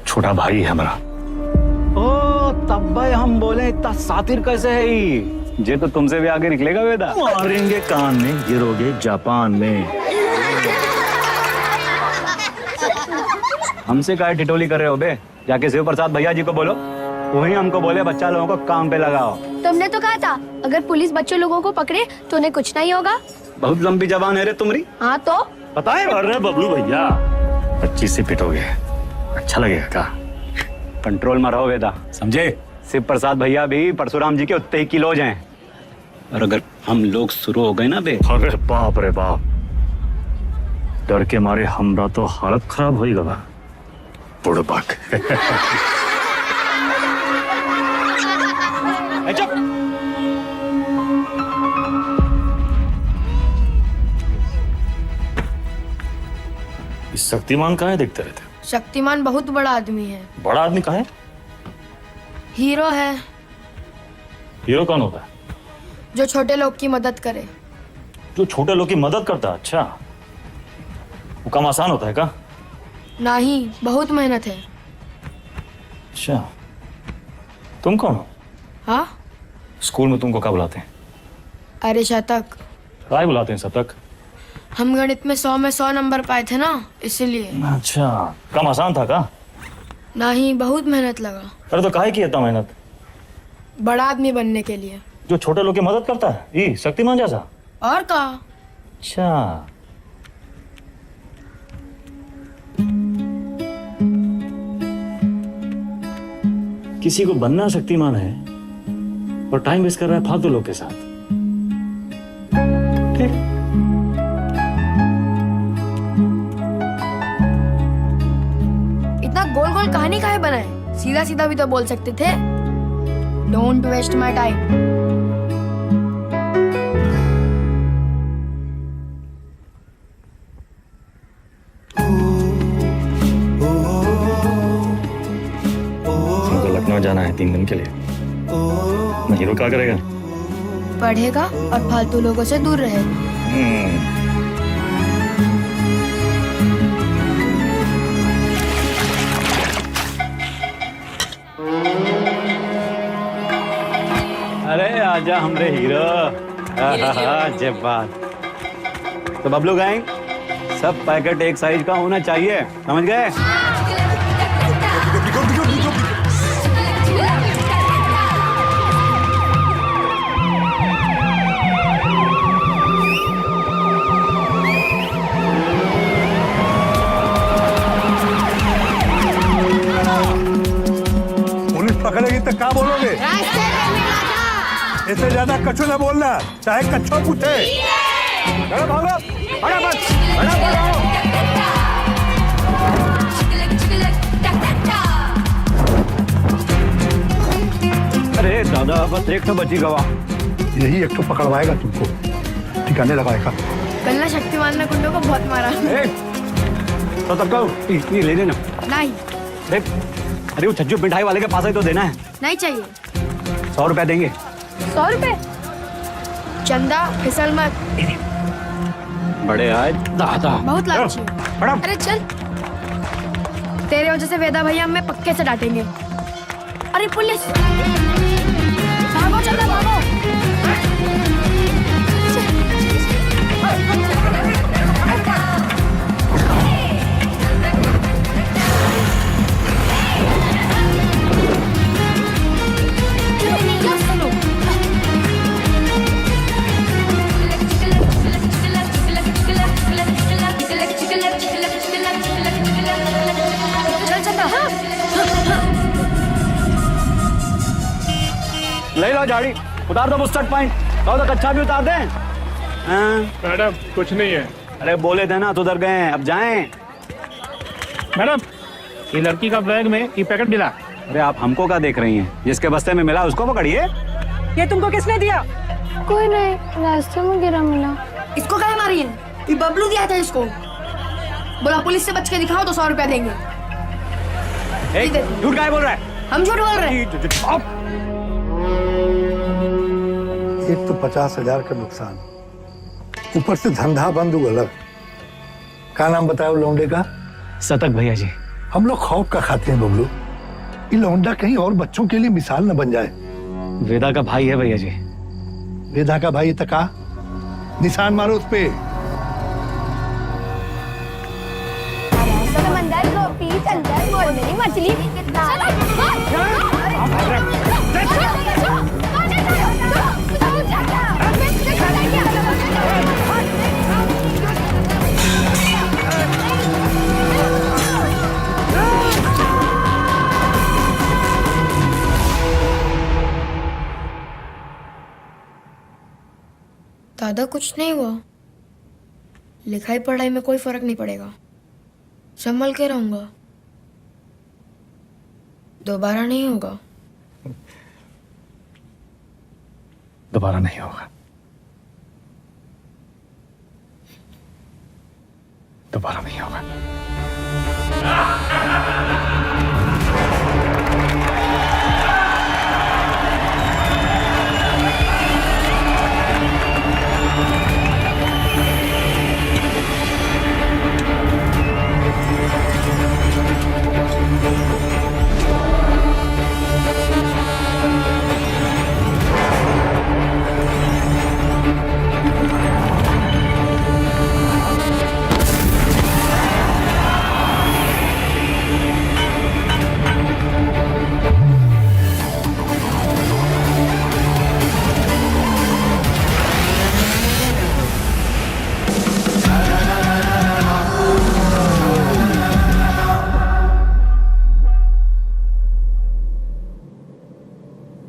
छोटा भाई है हमारा। ओ तब भाई हम बोले इतना सातिर कैसे है ये तो तुमसे भी आगे निकलेगा वेदा। मारेंगे कान में, गिरोगे जापान में। हमसे क्या टिटोली कर रहे हो बे? जाके शिव प्रसाद भैया जी को बोलो, वही हमको बोले बच्चा लोगों को काम पे लगाओ। तुमने तो कहा था अगर पुलिस बच्चों लोगों को पकड़े तो उन्हें कुछ नहीं होगा। बहुत लंबी जबान है रे तुम्हारी। हाँ तो पता है? अरे बबलू भैया 25 से पिटोगे, अच्छा लगेगा का? कंट्रोल में रहो वेदा, समझे? शिव प्रसाद भैया भी परशुराम जी के उतने ही किलोज हैं, और अगर हम लोग शुरू हो गए ना बे, अरे बाप रे बाप, डर के मारे हमरा तो हालत खराब हो गया। बुड़बक। शक्तिमान कहाँ है? दिखते रहते। शक्तिमान बहुत बड़ा आदमी है। बड़ा आदमी कहाँ है? हीरो है। हीरो कौन होता है? जो छोटे लोग की मदद करे। जो छोटे लोग की मदद करता है? अच्छा, वो काम आसान होता है का? नहीं, बहुत मेहनत है। अच्छा, तुम कौन हो? हाँ, स्कूल में तुमको क्या बुलाते हैं? अरे शतक। क्या बुलाते हैं शतक? हम गणित में 100 में 100 नंबर पाए थे ना, इसीलिए। अच्छा, काम आसान था का? नहीं, बहुत मेहनत लगा। अरे तो काहे की इतना मेहनत? बड़ा आदमी बनने के लिए। जो छोटे लोग की मदद करता है, ये शक्तिमान जैसा? और का? अच्छा, किसी को बनना शक्तिमान है और टाइम वेस्ट कर रहा है फालतू लोग के साथ। ठीक। इतना गोल गोल कहानी काहे बनाए? सीधा सीधा भी तो बोल सकते थे। Don't waste my time. मुझे लखनऊ जाना है 3 दिन के लिए। मैं हीरो क्या करेगा? पढ़ेगा और फालतू लोगों से दूर रहेगा। अरे आजा हमरे हीरो। जब बात तो बबलू गैंग, सब पैकेट एक साइज का होना चाहिए, समझ गए? पुलिस पकड़ेगी तो क्या बोलोगे? इससे ज्यादा कछु ना बोलना, चाहे कच्छो पूछे। चलो भागो, फटाफट, फटाफट। अरे दादा, बस एक तो बची गवा। यही एक तो पकड़वाएगा तुमको, ठिकाने लगाएगा। कल ना शक्तिमान ने गुंडों को बहुत मारा। तो तब कहो ले लेना। नहीं। अरे वो छज्जू मिठाई वाले के पास ही तो देना है। नहीं चाहिए। 100 रुपया देंगे। 100 रुपए? चंदा फिसल मत। बड़े आज दादा बहुत लालची है। अरे चल, तेरे वजह से वेदा भैया हमें पक्के से डांटेंगे। अरे पुलिस, भागो चंदा भागो। ले लो झाड़ी, उतार दो बुस्टर्ड पॉइंट। कहो तो कच्चा भी उतार दें। मैडम कुछ नहीं है। अरे बोले थे ना तो उधर गए, अब जाएं। मैडम, ये लड़की का बैग में ये पैकेट मिला। अरे आप हमको क्या देख रही हैं? जिसके बस्ते में मिला उसको पकड़िए। ये तुमको किसने दिया? कोई नहीं, रास्ते में गिरा मिला। इसको काहे मारी है? ये बबलू दिया था इसको। बोला पुलिस से बच के दिखाओ तो 100 रुपया देंगे। झूठ काहे बोल रहा है? हम झूठ बोल रहे हैं। एक तो 50,000 का नुकसान, ऊपर से धंधा बंद हुआ अलग। क्या नाम बताया लौंडे का? सतक भैया जी। हम लोग खौफ का खाते हैं बबलू, ये लौंडा कहीं और बच्चों के लिए मिसाल न बन जाए। वेदा का भाई है भैया जी। वेदा का भाई तका, निशान मारो उस पे। समंदर गोपी चंदर मोर मेरी मछली। दादा कुछ नहीं हुआ, लिखाई पढ़ाई में कोई फर्क नहीं पड़ेगा, संभल के रहूंगा, दोबारा नहीं होगा। दोबारा नहीं होगा, दोबारा नहीं होगा।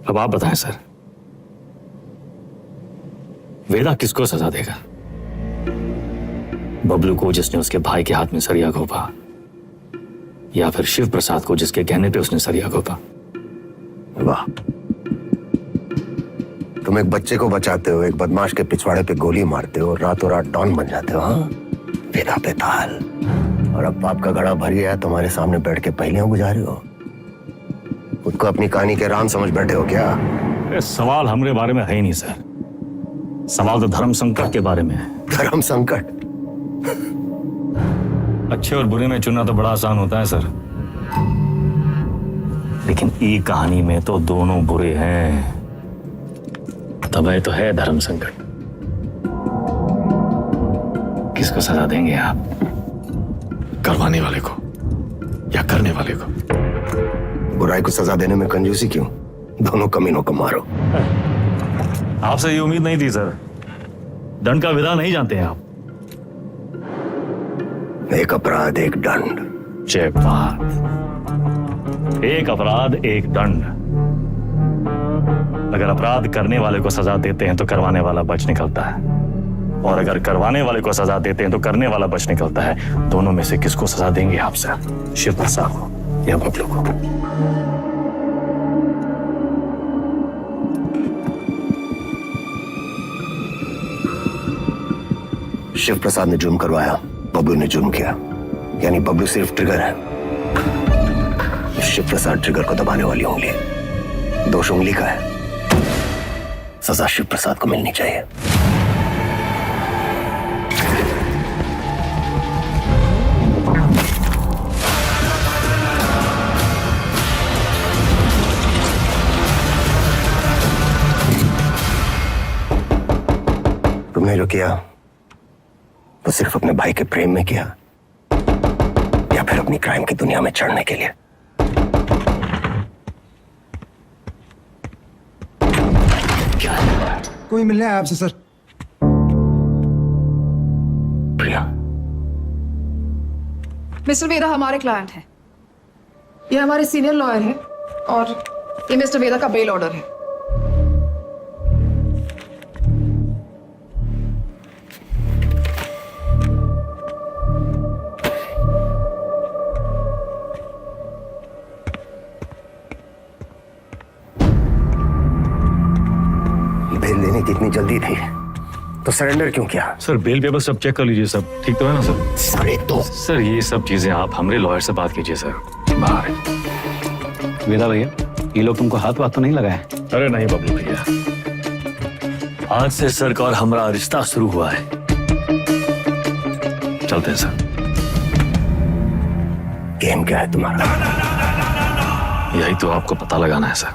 अब आप बताएं सर, वेदा किसको सजा देगा? बबलू को जिसने उसके भाई के हाथ में सरिया घोंपा, या फिर शिव प्रसाद को जिसके कहने पे उसने सरिया घोंपा? वाह, तुम एक बच्चे को बचाते हो, एक बदमाश के पिछवाड़े पे गोली मारते हो, रातों रात डॉन बन जाते हो। हाँ, वेदा बेताल। और अब पाप का घड़ा भर गया, तुम्हारे सामने बैठ के पहलियां गुजारे हो। खुद को अपनी कहानी के राम समझ बैठे हो क्या? सवाल हमारे बारे में है ही नहीं सर, सवाल तो धर्म संकट के बारे में है। धर्म संकट? अच्छे और बुरे में चुनना तो बड़ा आसान होता है सर, लेकिन ई कहानी में तो दोनों बुरे हैं, तब तो है धर्म संकट। किसको सजा देंगे आप? करवाने वाले को या करने वाले को? बुराई को सजा देने में कंजूसी क्यों? दोनों कमीनों को मारो। आपसे ये उम्मीद नहीं थी सर, दंड का विधा नहीं जानते हैं आप। एक अपराध एक दंड। जय बात, एक अपराध एक दंड। अगर अपराध करने वाले को सजा देते हैं तो करवाने वाला बच निकलता है, और अगर करवाने वाले को सजा देते हैं तो करने वाला बच निकलता है। दोनों में से किसको सजा देंगे आप सर? शिव प्रसाद को या बबलू को? शिव प्रसाद ने जुर्म करवाया, बबलू ने जुर्म किया, यानी बबलू सिर्फ ट्रिगर है, शिव प्रसाद ट्रिगर को दबाने वाली उंगली है। दोष उंगली का है, सजा शिव प्रसाद को मिलनी चाहिए। तुमने जो किया वो सिर्फ अपने भाई के प्रेम में किया, या फिर अपनी क्राइम की दुनिया में चढ़ने के लिए? कोई मिलने आया आपसे सर। प्रिया, मिस्टर वेदा हमारे क्लाइंट हैं, ये हमारे सीनियर लॉयर हैं, और ये मिस्टर वेदा का बेल ऑर्डर है। बेल लेने की इतनी जल्दी थी तो सरेंडर क्यों किया? सर बेल पेपर सब चेक कर लीजिए, सब ठीक तो है ना सर? सारे तो सर ये सब चीजें आप हमारे लॉयर से बात कीजिए सर। बाहर। वेदा भैया, ये लोग तुमको हाथ वाथ तो नहीं लगाए? अरे नहीं बबलू भैया, आज से सर का और हमारा रिश्ता शुरू हुआ है। चलते हैं सर। गेम क्या है तुम्हारा? यही तो आपको पता लगाना है सर।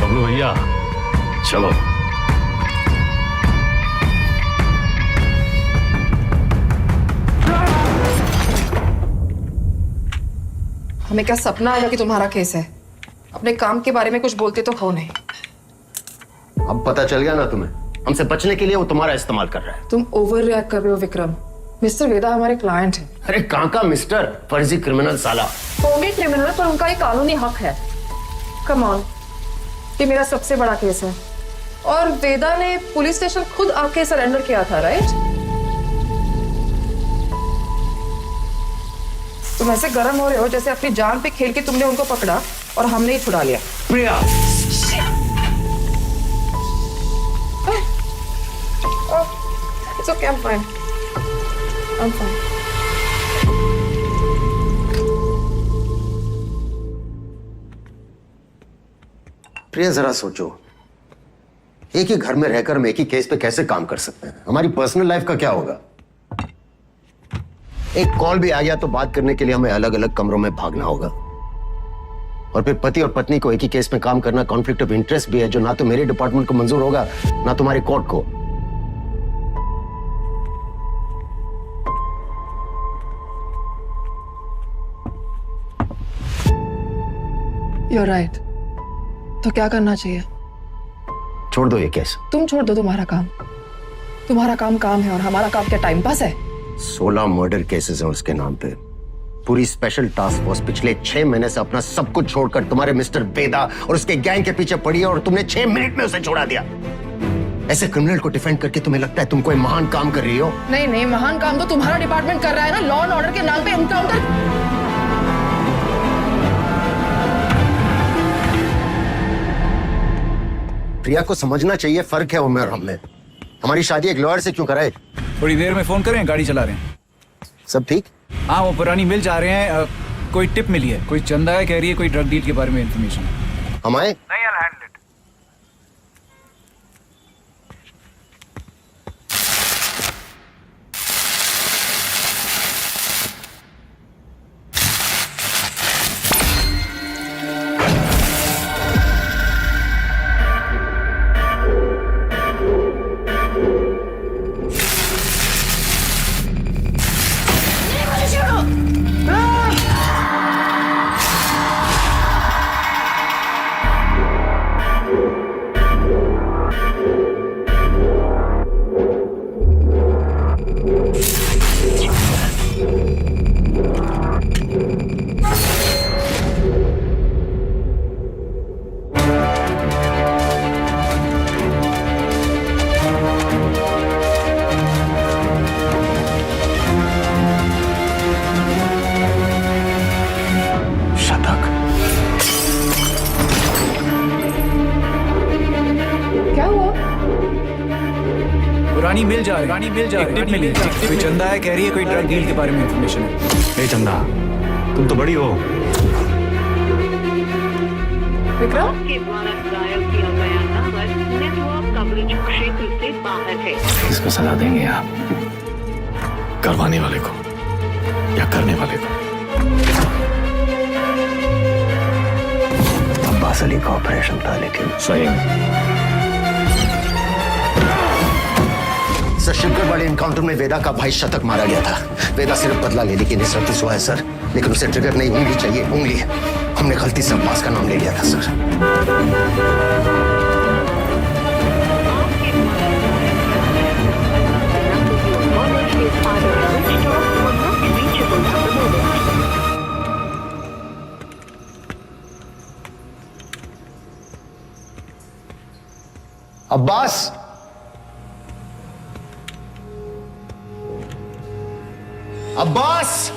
बबलू भैया चलो। हमें क्या सपना आया कि तुम्हारा केस है? अपने काम के बारे में कुछ बोलते तो हो नहीं। अब पता चल गया ना तुम्हें, हमसे बचने के लिए वो तुम्हारा इस्तेमाल कर रहा है। तुम ओवर रिएक्ट कर रहे हो विक्रम। मिस्टर वेदा हमारे क्लाइंट हैं। अरे कहाँ का मिस्टर, फर्जी क्रिमिनल साला। होंगे क्रिमिनल, पर उनका एक कानूनी हक है। कम ऑन, ये मेरा सबसे बड़ा केस है, और वेदा ने पुलिस स्टेशन खुद आके सरेंडर किया था, राइट? तुम ऐसे गर्म हो रहे हो जैसे अपनी जान पे खेल के तुमने उनको पकड़ा और हमने ही छुड़ा लिया। प्रिया, It's okay, I'm fine. I'm fine. प्रिया जरा सोचो, एक ही घर में रहकर हम एक ही केस पे कैसे काम कर सकते हैं? हमारी पर्सनल लाइफ का क्या होगा? एक कॉल भी आ गया तो बात करने के लिए हमें अलग अलग कमरों में भागना होगा, और फिर पति और पत्नी को एक ही केस में काम करना कॉन्फ्लिक्ट ऑफ इंटरेस्ट भी है, जो ना तो मेरे डिपार्टमेंट को मंजूर होगा ना तुम्हारे कोर्ट को। You're right. तो क्या करना चाहिए? छोड़ दो ये केस। तुम छोड़ दो तुम्हारा काम। तुम्हारा काम काम है और हमारा काम क्या टाइम पास है? 16 मर्डर केसेस हैं उसके नाम पे, पूरी स्पेशल टास्क फोर्स पिछले 6 महीने से अपना सब कुछ छोड़कर तुम्हारे मिस्टर वेदा और उसके गैंग के पीछे पड़ी है और तुमने 6 मिनट में उसे छोड़ा दिया। ऐसे क्रिमिनल को डिफेंड करके तुम्हें लगता है तुम कोई महान काम कर रही हो? नहीं नहीं, महान काम तो तुम्हारा डिपार्टमेंट कर रहा है ना, लॉ एंड ऑर्डर के नाम पे एनकाउंटर। प्रिया को समझना चाहिए फर्क है उम्र और हम में। हमारी शादी एक लॉयर से क्यों कराए? थोड़ी देर में फोन करें, गाड़ी चला रहे हैं। सब ठीक? हाँ, वो पुरानी मिल जा रहे हैं। कोई टिप मिली है, कोई चंदा है, कह रही है कोई ड्रग डील के बारे में इंफॉर्मेशन। हम आए? नहीं, I'll handle it. पुरानी मिल जा रही, टिप मिली, कोई चंदा है, कह रही है कोई ड्रग डील के बारे में इंफॉर्मेशन है। ए चंदा, तुम तो बड़ी हो। विक्रम, के द्वारा डायल किया गया नंबर नेटवर्क कवरेज क्षेत्र से बाहर है। इसको सजा देंगे आप, करवाने वाले को या करने वाले को? अब्बास अली का ऑपरेशन था, लेकिन सही शिवगढ़ वाले एनकाउंटर में वेदा का भाई शतक मारा गया था। वेदा सिर्फ बदला लेने की नियत से हुआ है सर, लेकिन उसे ट्रिगर नहीं, उंगली चाहिए, उंगली। हमने गलती से अब्बास का नाम ले लिया था सर। अब्बास, अब्बास!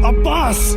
अब्बास!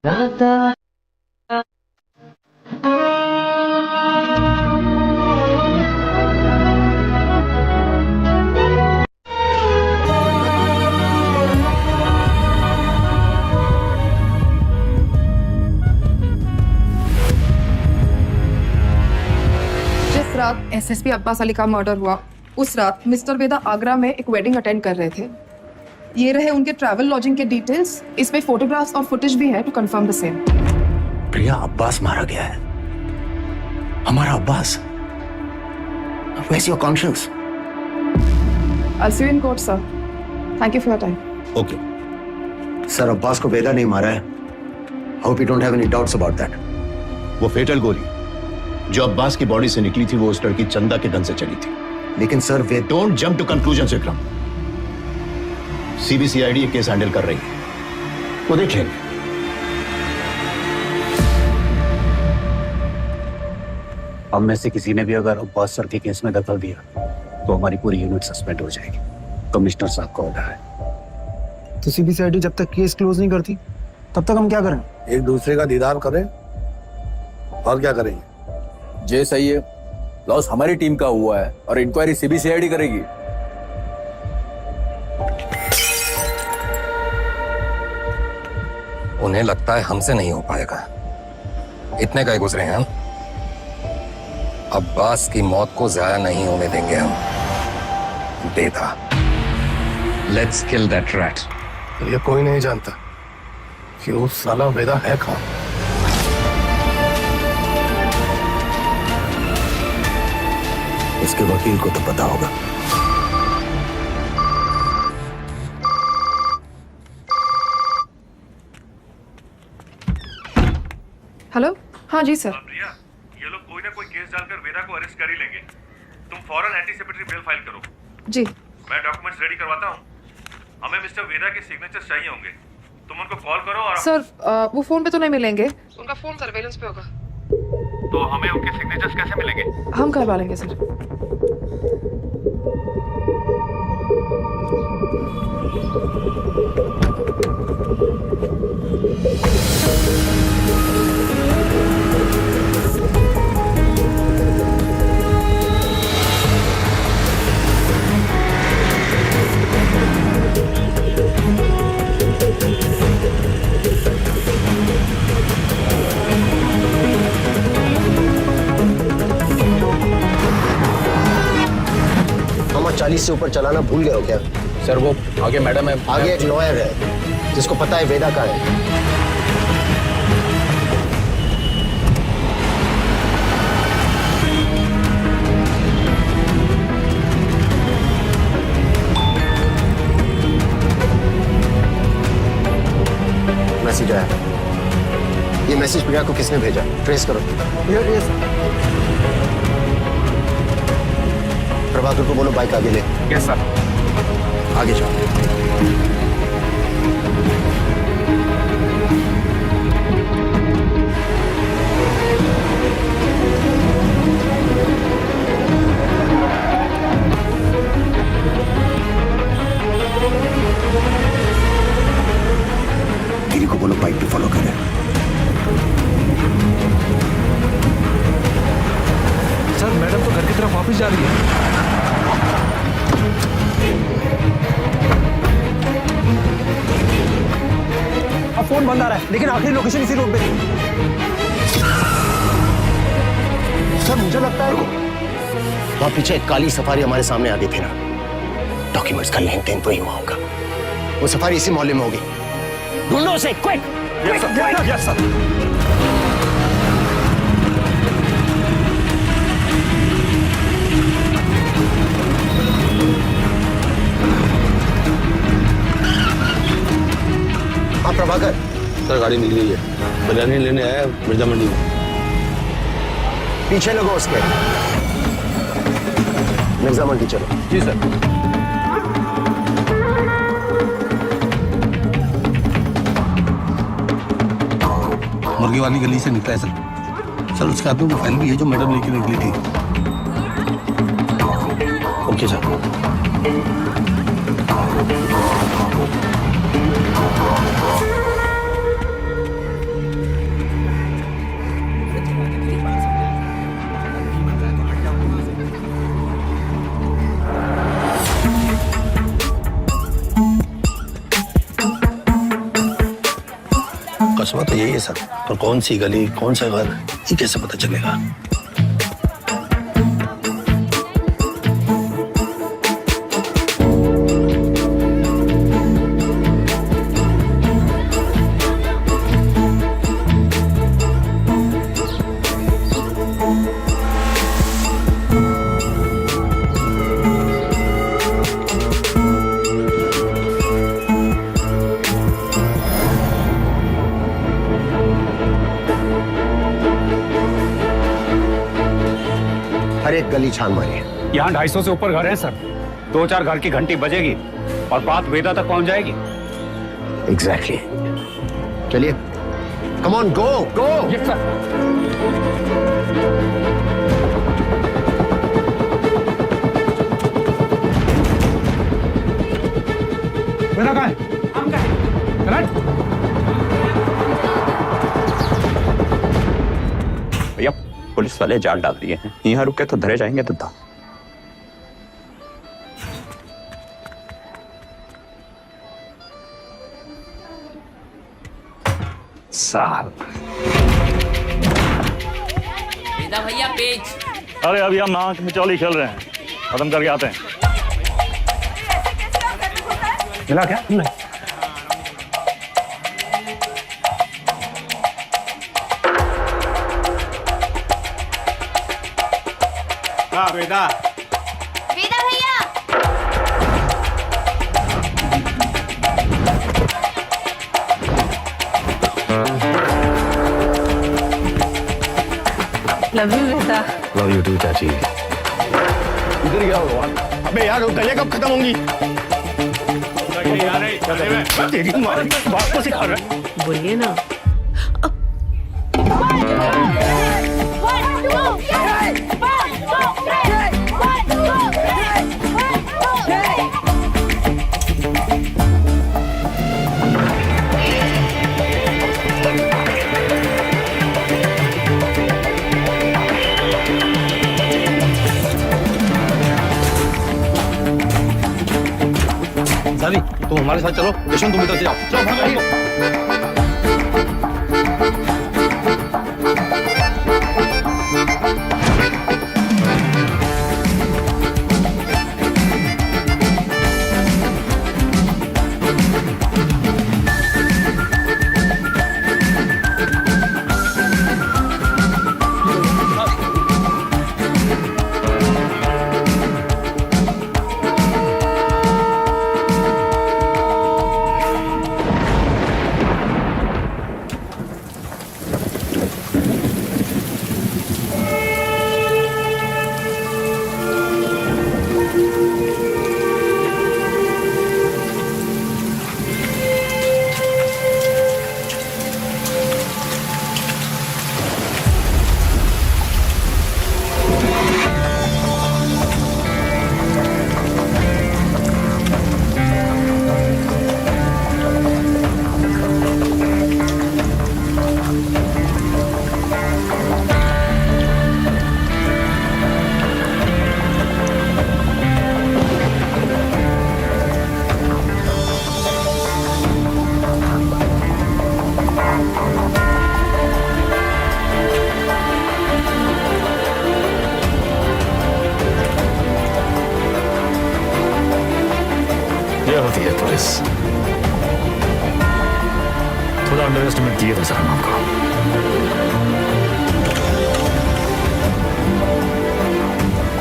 जिस रात एसएसपी अब्बास अली का मर्डर हुआ उस रात मिस्टर वेदा आगरा में एक वेडिंग अटेंड कर रहे थे। ये रहे उनके ट्रैवल लॉजिंग के डिटेल्स। इसमें फोटोग्राफ्स और फुटेज भी है टू कंफर्म द सेम। प्रिया, अब्बास मारा गया है। हमारा Abbas. Where's your conscience? I'll see you in court, sir. Thank you for your time. Okay. Sir, Abbas को वेदा नहीं मारा है। Hope you don't have any doubts about that. वो फेटल गोली जो अब्बास की बॉडी से निकली थी वो उस लड़की चंदा के गन से चली थी। लेकिन sir, we don't jump to conclusion Vikram. CBCID ये केस हैंडल कर रही है, वो देख लेंगे। हम में से किसी ने भी अगर अब्बास सर के केस में दखल दिया तो हमारी पूरी यूनिट सस्पेंड हो जाएगी। कमिश्नर साहब का ऑर्डर है। तो सीबीसीआईडी जब तक केस क्लोज नहीं करती तब तक हम क्या करें? एक दूसरे का दीदार करें और क्या करेंगे? जे सही है, लॉस हमारी टीम का हुआ है और इंक्वायरी सीबीसीआईडी करेगी। उन्हें लगता है हमसे नहीं हो पाएगा। इतने का ही गुजरे हैं हम। अब्बास की मौत को जाया नहीं होने देंगे हम। वेदा, लेट्स किल दैट रैट। ये कोई नहीं जानता कि वो साला वेदा है कौन। उसके वकील को तो पता होगा। हेलो, हाँ जी सर। प्रिया, ये लोग कोई ना कोई केस डालकर वेदा को अरेस्ट कर ही लेंगे। तुम फौरन एंटीसिपेटरी बेल फाइल करो। जी। मैं डॉक्यूमेंट्स रेडी करवाता हूँ। हमें मिस्टर वेदा के सिग्नेचर्स चाहिए होंगे। तुम उनको कॉल करो और सर वो फोन पे तो नहीं मिलेंगे, उनका फोन सर्वेलेंस पे होगा। तो हमें उनके सिग्नेचर्स कैसे मिलेंगे? हम करवा लेंगे सर। मामा, 40 से ऊपर चलाना भूल गए हो क्या? सर वो आगे मैडम है। आगे एक लॉयर है जिसको पता है वेदा का है। मैसेज आया। ये मैसेज प्रिया को किसने भेजा? ट्रेस करो। प्रभाकर को बोलो बाइक आगे ले। Yes sir. आगे जाओ। गिरी को बोलो बाइक पे फॉलो करे। सर, मैडम तो घर की तरफ वापस जा रही है। अब फोन बंद आ रहा है लेकिन आखिरी लोकेशन इसी रोड पे थी। सर, मुझे लगता है वहां पीछे एक काली सफारी हमारे सामने आ गई थी ना। डॉक्यूमेंट्स का लेन देन तो ही हुआ होगा। वो सफारी इसी मोहल्ले में होगी। ढूंढो उसे, क्विक। Yes sir. हाँ प्रभाकर। सर गाड़ी निकली है, बिरयानी लेने आया मिर्जा मंडी में। पीछे लगो उसके। मिर्जा मंडी चलो। जी सर। मुर्गी वाली गली से निकला है सर। सर उसके हाथ में फाइल भी है जो मैडम लेके निकली थी। Okay sir. कस्बा तो यही है सर, पर कौन सी गली कौन सा घर ये कैसे पता चलेगा? हर एक गली छान मारी है। यहाँ 250 से ऊपर घर हैं सर। 2-4 घर की घंटी बजेगी और बात वेदा तक पहुंच जाएगी। एग्जैक्टली। चलिए, come on, go go. Yes sir. मेरा कहाँ है? हम कहाँ है? भैया पुलिस वाले जाल डाल दिए हैं, यहाँ रुके तो धरे जाएंगे तो था। साहब वेदा भैया पेज। अरे अभी हम नाक में चौली खेल रहे हैं, खत्म करके आते हैं। मिला क्या? नहीं। हाँ बेटा, वेदा भैया love you Veda. Love you too चाची। इधर क्या हुआ? अबे यार वो गले कब खत्म होंगी? तेरी माँ बाप को सिखा रहा है। बोलिए ना। सारी तुम हमारे साथ चलो, यशवंत तुम इधर से जाओ। चलो भागो। ये होती है पुलिस। थोड़ा अंडर एस्टिमेट किए थे सर हम आपको।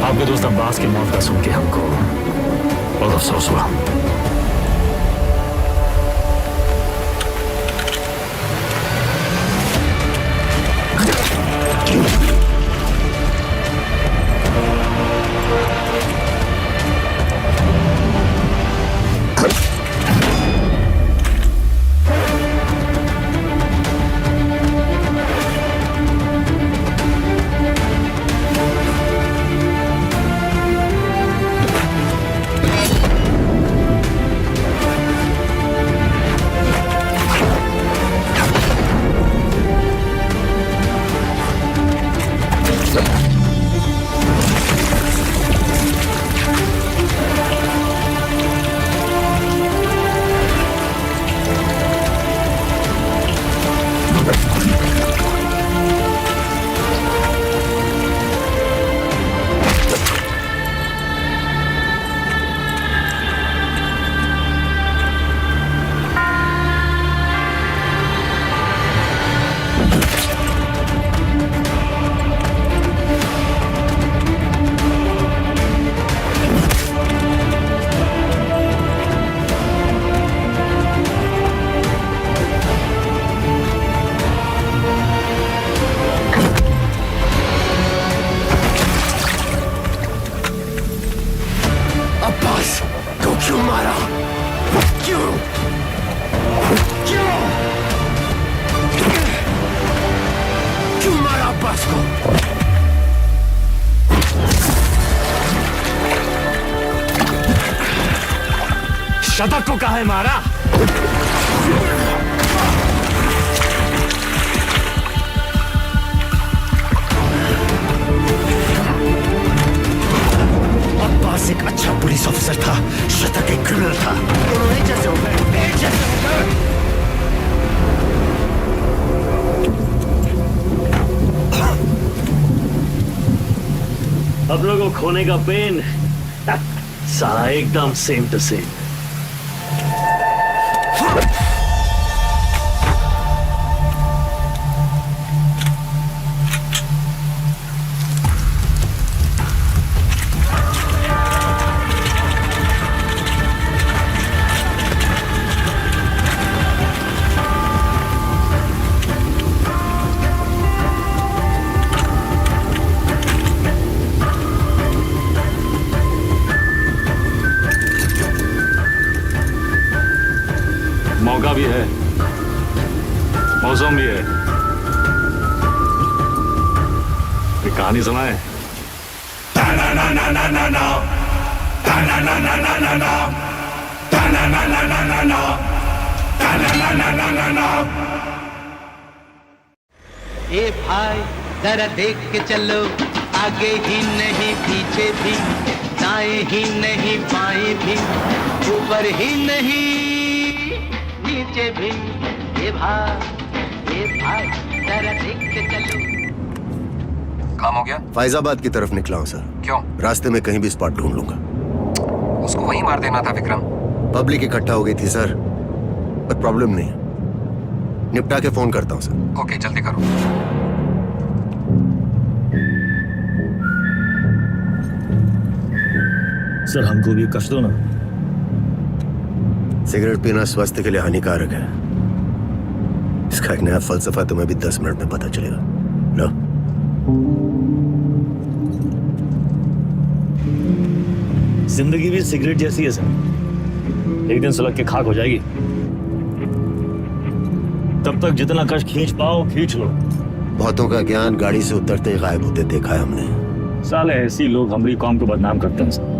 आपके दोस्त अब्बास की मौत का सुन के हमको बहुत अफसोस हुआ। शतक को काहे मारा? अब्बास एक अच्छा पुलिस ऑफिसर था, शतक एक क्रिमिनल था। दोनों एक जैसे हो गए, एक जैसे हो गए। अब लोगों को खोने का पेन सारा एकदम सेम टू सेम। मौका भी है, मौसम भी है। एक कहानी सुनाए। ए भाई जरा देख के चलो, आगे ही नहीं पीछे भी, दाएं ही नहीं बाएं भी, ऊपर ही नहीं नीचे भी। ए भाई जरा देख के चलो। काम हो गया? फैजाबाद की तरफ निकला हूँ सर। क्यों? रास्ते में कहीं भी स्पॉट ढूंढ लूंगा। उसको वहीं मार देना था विक्रम। पब्लिक इकट्ठा हो गई थी सर, पर प्रॉब्लम नहीं है, निपटा के फोन करता हूँ सर। ओके, जल्दी करो। सर हमको भी कष्ट दो ना। सिगरेट पीना स्वास्थ्य के लिए हानिकारक है। इसका एक नया फलसफा तुम्हें भी 10 मिनट में पता चलेगा। लो। जिंदगी भी सिगरेट जैसी है सर, एक दिन सुलग के खाक हो जाएगी। तब तक जितना कष्ट खींच पाओ खींच लो। बहुतों का ज्ञान गाड़ी से उतरते ही गायब होते देखा है हमने। साले ऐसी लोग हमारी कौम को बदनाम करते हैं सर।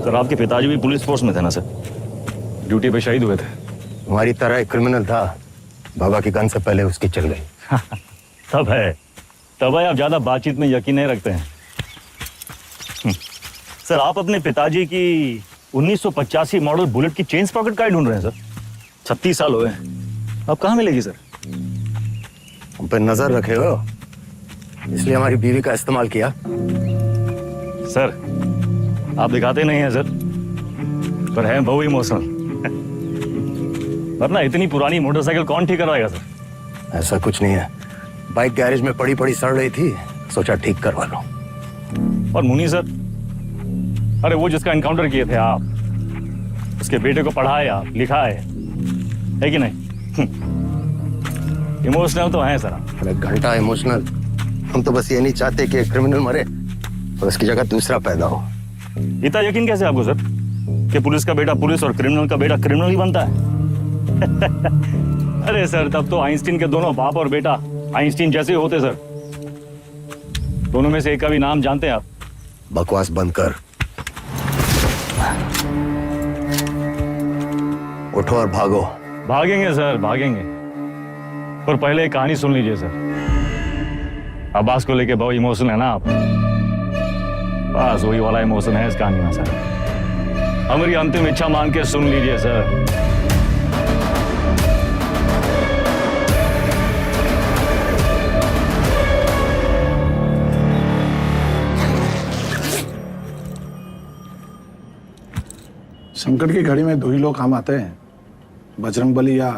सर आपके पिताजी भी पुलिस फोर्स में थे ना सर? ड्यूटी पे शहीद हुए थे। हमारी तरह एक क्रिमिनल था, बाबा की गन से पहले उसकी चल गई। तब है आप ज्यादा बातचीत में यकीन नहीं रखते हैं। सर आप अपने पिताजी की 1985 मॉडल बुलेट की चेन पॉकेट का ढूंढ रहे हैं सर? 36 साल हुए हैं, अब कहाँ मिलेगी सर? हम पे नजर रखे हो, इसलिए हमारी बीवी का इस्तेमाल किया। सर आप दिखाते नहीं हैं सर, पर है बहु इमोशनल। वरना इतनी पुरानी मोटरसाइकिल कौन ठीक करवाएगा सर? ऐसा कुछ नहीं है, बाइक गैरेज में पड़ी पड़ी सड़ रही थी, सोचा ठीक करवा लो। और मुनी सर, अरे वो जिसका एनकाउंटर किए थे आप, उसके बेटे को पढ़ाया लिखाए है कि नहीं? इमोशनल तो हैं सर। अरे घंटा इमोशनल, हम तो बस ये नहीं चाहते कि एक क्रिमिनल मरे और उसकी जगह दूसरा पैदा हो। इतना यकीन कैसे आपको सर कि पुलिस का बेटा पुलिस और क्रिमिनल का बेटा क्रिमिनल ही बनता है? अरे सर तब तो आइंस्टीन के दोनों बाप और बेटा आइंस्टीन जैसे होते सर। दोनों में से एक का भी नाम जानते हैं आप? बकवास बंद कर, उठो और भागो। भागेंगे सर भागेंगे, पर पहले एक कहानी सुन लीजिए सर। अब्बास को लेके बहुत इमोशनल है ना आप? बस वही वाला इमोशन है इस कहानी में सर। हमारी अंतिम इच्छा मान के सुन लीजिए सर। संकट की घड़ी में दो ही लोग काम आते हैं, बजरंग बली या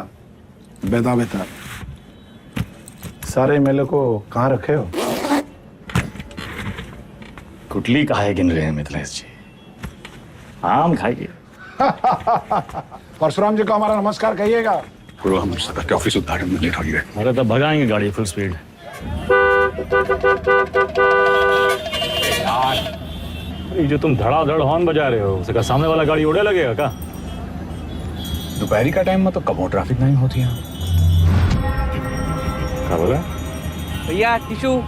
बेदा बेताल। सारे मेले को कहाँ रखे हो? कुटली काहे गिन रहे हैं मिथिलेश जी? आम खाइए। परशुराम जी को हमारा नमस्कार कहिएगा। गुरु हम सदर ऑफिस उद्घाटन में लेट हो गए। अरे तब भगाएंगे गाड़ी फुल स्पीड। ये जो तुम धड़ाधड़ हॉर्न बजा रहे हो, उसका सामने वाला गाड़ी उड़े लगेगा क्या? दोपहरी का टाइम में तो कब ट्रैफिक नहीं होती है। क्या बोला भैया? टिशू।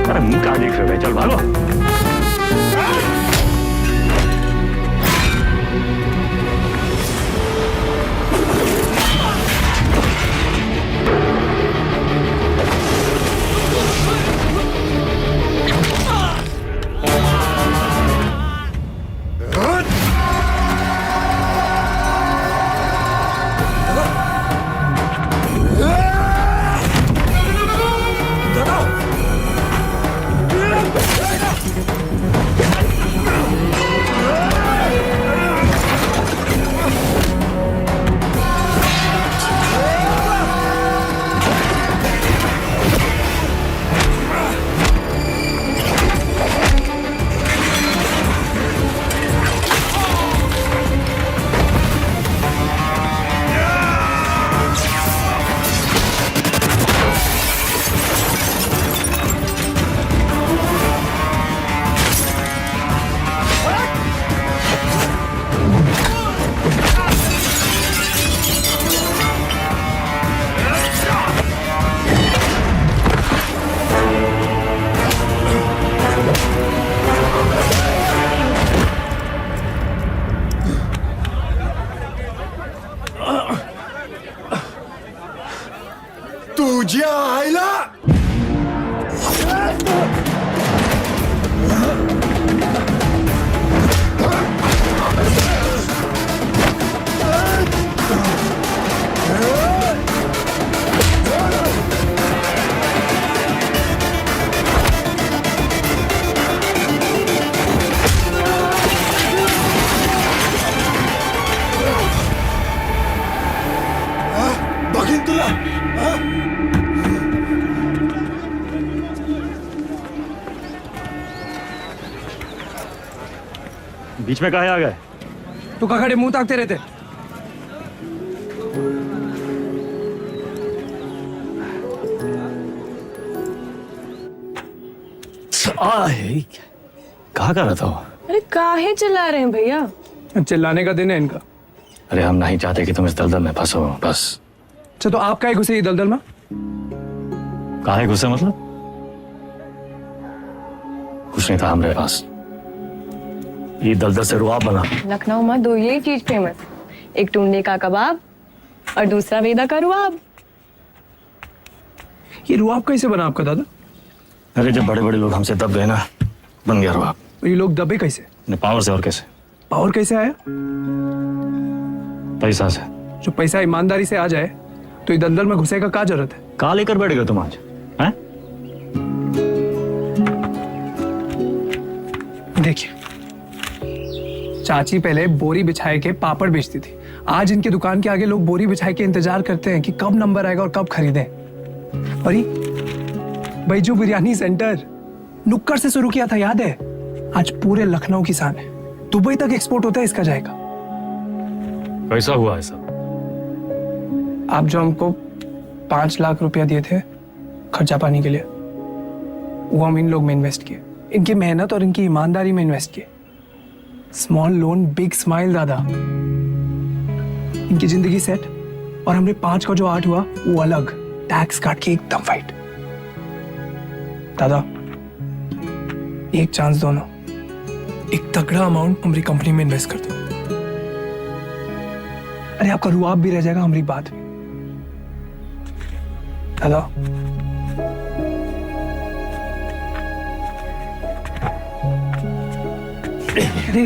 अरे मुंह क्या देख रहे हो? चल भागो। तुझ्या आईला बघीन तुला बीच में काहे आ गए? तू का खड़े मुंह ताकते रहते? कहा कर रहा था? अरे काहे चिल्ला रहे हैं भैया? चिल्लाने का दिन है इनका। अरे हम नहीं चाहते कि तुम इस दलदल में फंसो, बस। अच्छा तो आप काहे घुसे ये दलदल में? काहे गुस्से मतलब? कुछ नहीं था हमारे पास, ये दलदल से रुआब बना। लखनऊ में दो यही चीज फेमस, एक टुंडे का कबाब और दूसरा वेदा का रुआब। ये रुआब कैसे बना आपका दादा? अरे जब बड़े बड़े लोग हमसे दब गए ना, बन गया रुआब। ये लोग दबे कैसे? पावर से। और कैसे? पावर कैसे आया? पैसा से। जो पैसा ईमानदारी से आ जाए तो ये दलदल में घुसे का क्या जरूरत है? कहा लेकर बैठ गए तुम आज? हैं? देखिए, चाची पहले बोरी बिछाए के पापड़ बेचती थी। आज इनके दुकान के आगे लोग बोरी बिछाए के इंतजार करते हैं कि कब नंबर आएगा और कब खरीदें। और ये बैजू बिरयानी सेंटर नुक्कड़ से शुरू किया था, याद है? आज पूरे लखनऊ की शान है। दुबई तक एक्सपोर्ट होता है इसका जाएगा। कैसा हुआ है सब? आप जो हमको 5 लाख रुपया दिए थे खर्चा पानी के लिए, वो हम इन लोग में इन्वेस्ट किए, इनकी मेहनत और इनकी ईमानदारी में इन्वेस्ट किए। स्मॉल लोन बिग स्माइल दादा। इनकी जिंदगी सेट और हमने 5 का जो 8 हुआ वो अलग, टैक्स काट के एकदम फाइट। दादा एक चांस दो ना, एक तगड़ा अमाउंट हमारी कंपनी में इन्वेस्ट कर दो। अरे आपका रुआब भी रह जाएगा, हमारी बात भी। दादा अरे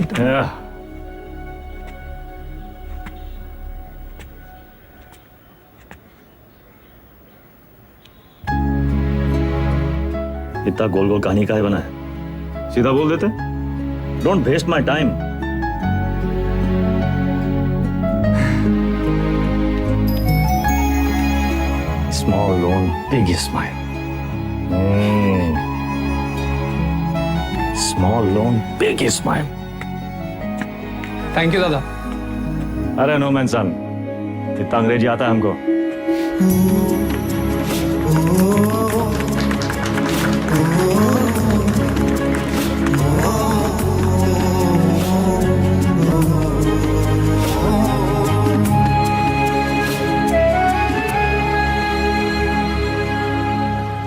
इतना गोल गोल कहानी का है बना है, सीधा बोल देते। Don't waste my time. Small loan big smile, small loan big smile. Thank you दादा। अरे नो मैन सन, इतना अंग्रेजी आता है हमको।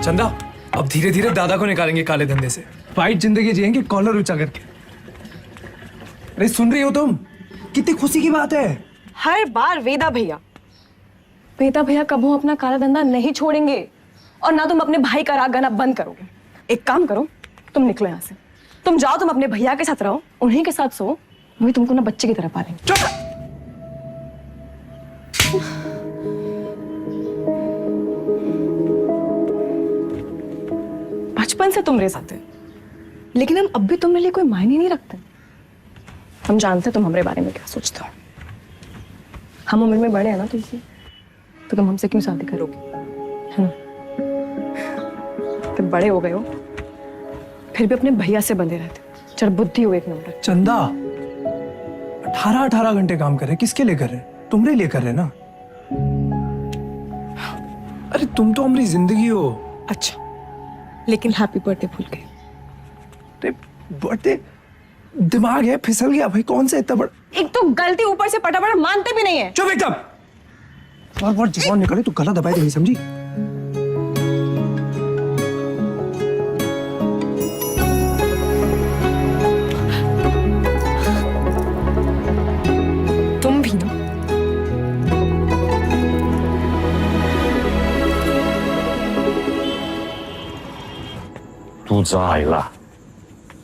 चंदा, अब धीरे धीरे दादा को निकालेंगे काले धंधे से। वाइट जिंदगी जिएंगे कॉलर ऊंचा करके। अरे सुन रही हो तुम? कितनी खुशी की बात है। हर बार वेदा भैया कबू अपना काला धंधा नहीं छोड़ेंगे और ना तुम अपने भाई का राग गाना बंद करोगे। एक काम करो, तुम निकलो यहाँ से। तुम जाओ, तुम अपने भैया के साथ रहो, उन्हीं के साथ सो, वही तुमको ना बच्चे की तरह पालेंगे। बचपन से तुम मेरे साथ हो, लेकिन हम अब भी तुम्हारे लिए कोई मायने नहीं रखते। हम जानते तुम हमारे बारे में क्या सोचते हो। हम उम्र में बड़े हैं ना तुमसे, तो तुम हमसे क्यों शादी करोगे, है ना? तुम बड़े हो गए हो, फिर भी अपने भैया से बंधे रहते हो। चल बुद्धि हो एक नंबर। चंदा 18 घंटे काम कर रहे, किसके लिए कर रहे? तुम्हारे लिए कर रहे ना। अरे तुम तो हमारी जिंदगी हो। अच्छा, लेकिन हैप्पी बर्थडे भूल गए। बर्थडे दिमाग है फिसल गया भाई, कौन सा इतना बड़ा। एक तो गलती ऊपर से पटापट मानते भी नहीं है। चुप एकदम। बार जवान निकले तो गला दबाए नहीं, समझी? तुम भी ना। तू आइला,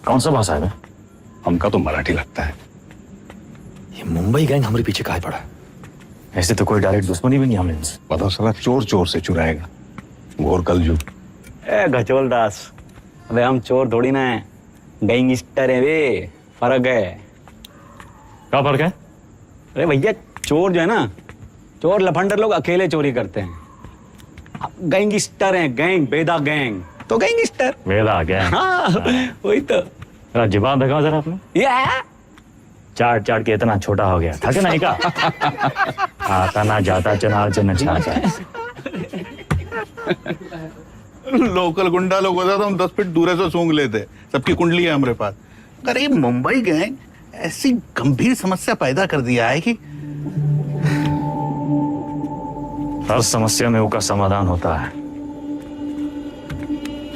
कौन सा भाषा है? हमका तो मराठी लगता है। ये मुंबई गैंग हमारे पीछे काहे पड़ा? ऐसे तो कोई डायरेक्ट दुश्मनी भी नहीं हमने इनसे। बताओ साला चोर चोर से चुराएगा, घोर कलयुग। ए गचोल दास, अबे हम चोर थोड़ी ना है, गैंगस्टर है वे। फर्क है। क्या फर्क है? अरे भैया चोर जो है ना, चोर लफंडर लोग अकेले चोरी करते हैं। गैंगस्टर हैं, गैंग, बेदा गैंग तो गैंगस्टर। बेदा गैंग, हाँ वही तो। जुबान दिखाओ जरा आपने। चाट चाट के इतना छोटा हो गया, थके नहीं का? आता ना जाता चनार चना चाहता। लोकल गुंडा लोग होता तो हम 10 फीट दूर से सूंघ लेते। सबकी कुंडली है हमारे पास। अगर ये मुंबई गैंग ऐसी गंभीर समस्या पैदा कर दिया है कि हर समस्या में उसका समाधान होता है।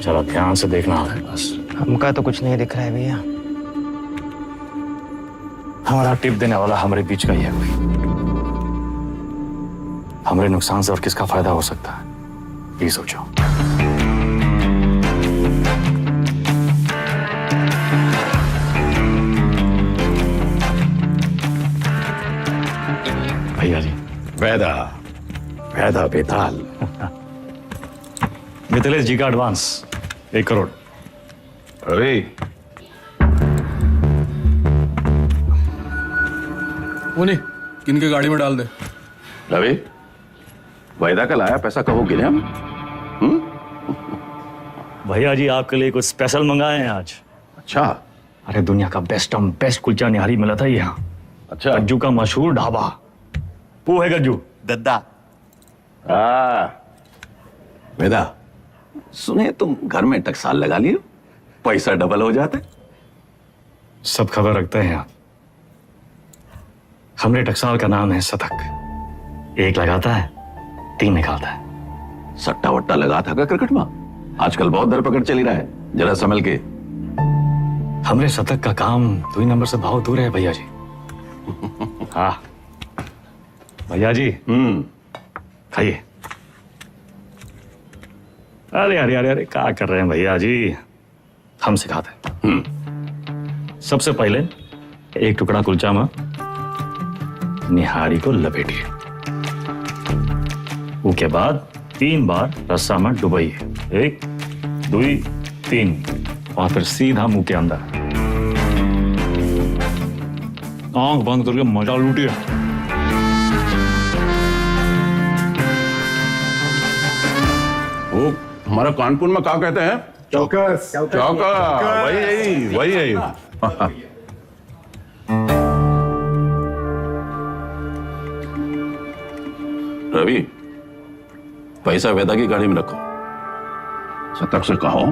जरा ध्यान से देखना है बस। हमका तो कुछ नहीं दिख रहा है भैया। हमारा टिप देने वाला हमारे बीच का ही है कोई। हमारे नुकसान से और किसका फायदा हो सकता है, ये सोचो। भैया जी, वैदा वैदा बेताल। मिथिलेश जी का एडवांस 1 करोड़। अरे उन्हें किनके गाड़ी में डाल दे। रवि, वैदा का लाया पैसा कहो गिने हम? भैया जी आपके लिए कुछ स्पेशल मंगाए हैं आज। अच्छा। अरे दुनिया का बेस्ट कुलचा निहारी मिला था यहाँ। अच्छा। गज्जू का मशहूर ढाबा। वो है गज्जू दद्दा। वेदा, सुने तुम घर में टकसाल लगा लियो, पैसा डबल हो जाता है। सब खबर रखते हैं आप। हमरे टकसाल का नाम है शतक। 1 लगाता है 3 निकालता है। सट्टा वट्टा लगा था क्या क्रिकेट में? आजकल बहुत धरपकड़ चली रहा है, जरा संभल के। हमरे शतक का काम 2 नंबर से बहुत दूर है भैया जी। हाँ भैया जी खाइए। अरे अरे अरे अरे क्या कर रहे हैं भैया जी, हम सिखाते हैं। सबसे पहले एक टुकड़ा कुलचा में निहारी को लपेटिए, उसके बाद 3 बार रस्सा में डुबाइए, 1 2 3, और फिर सीधा मुंह के अंदर आंख बंद करके मजा लूटिए। वो हमारा कानपुर में क्या कहते हैं? चौकस। वही यही। रवि, पैसा वेदा की गाड़ी में रखो। शतक से कहो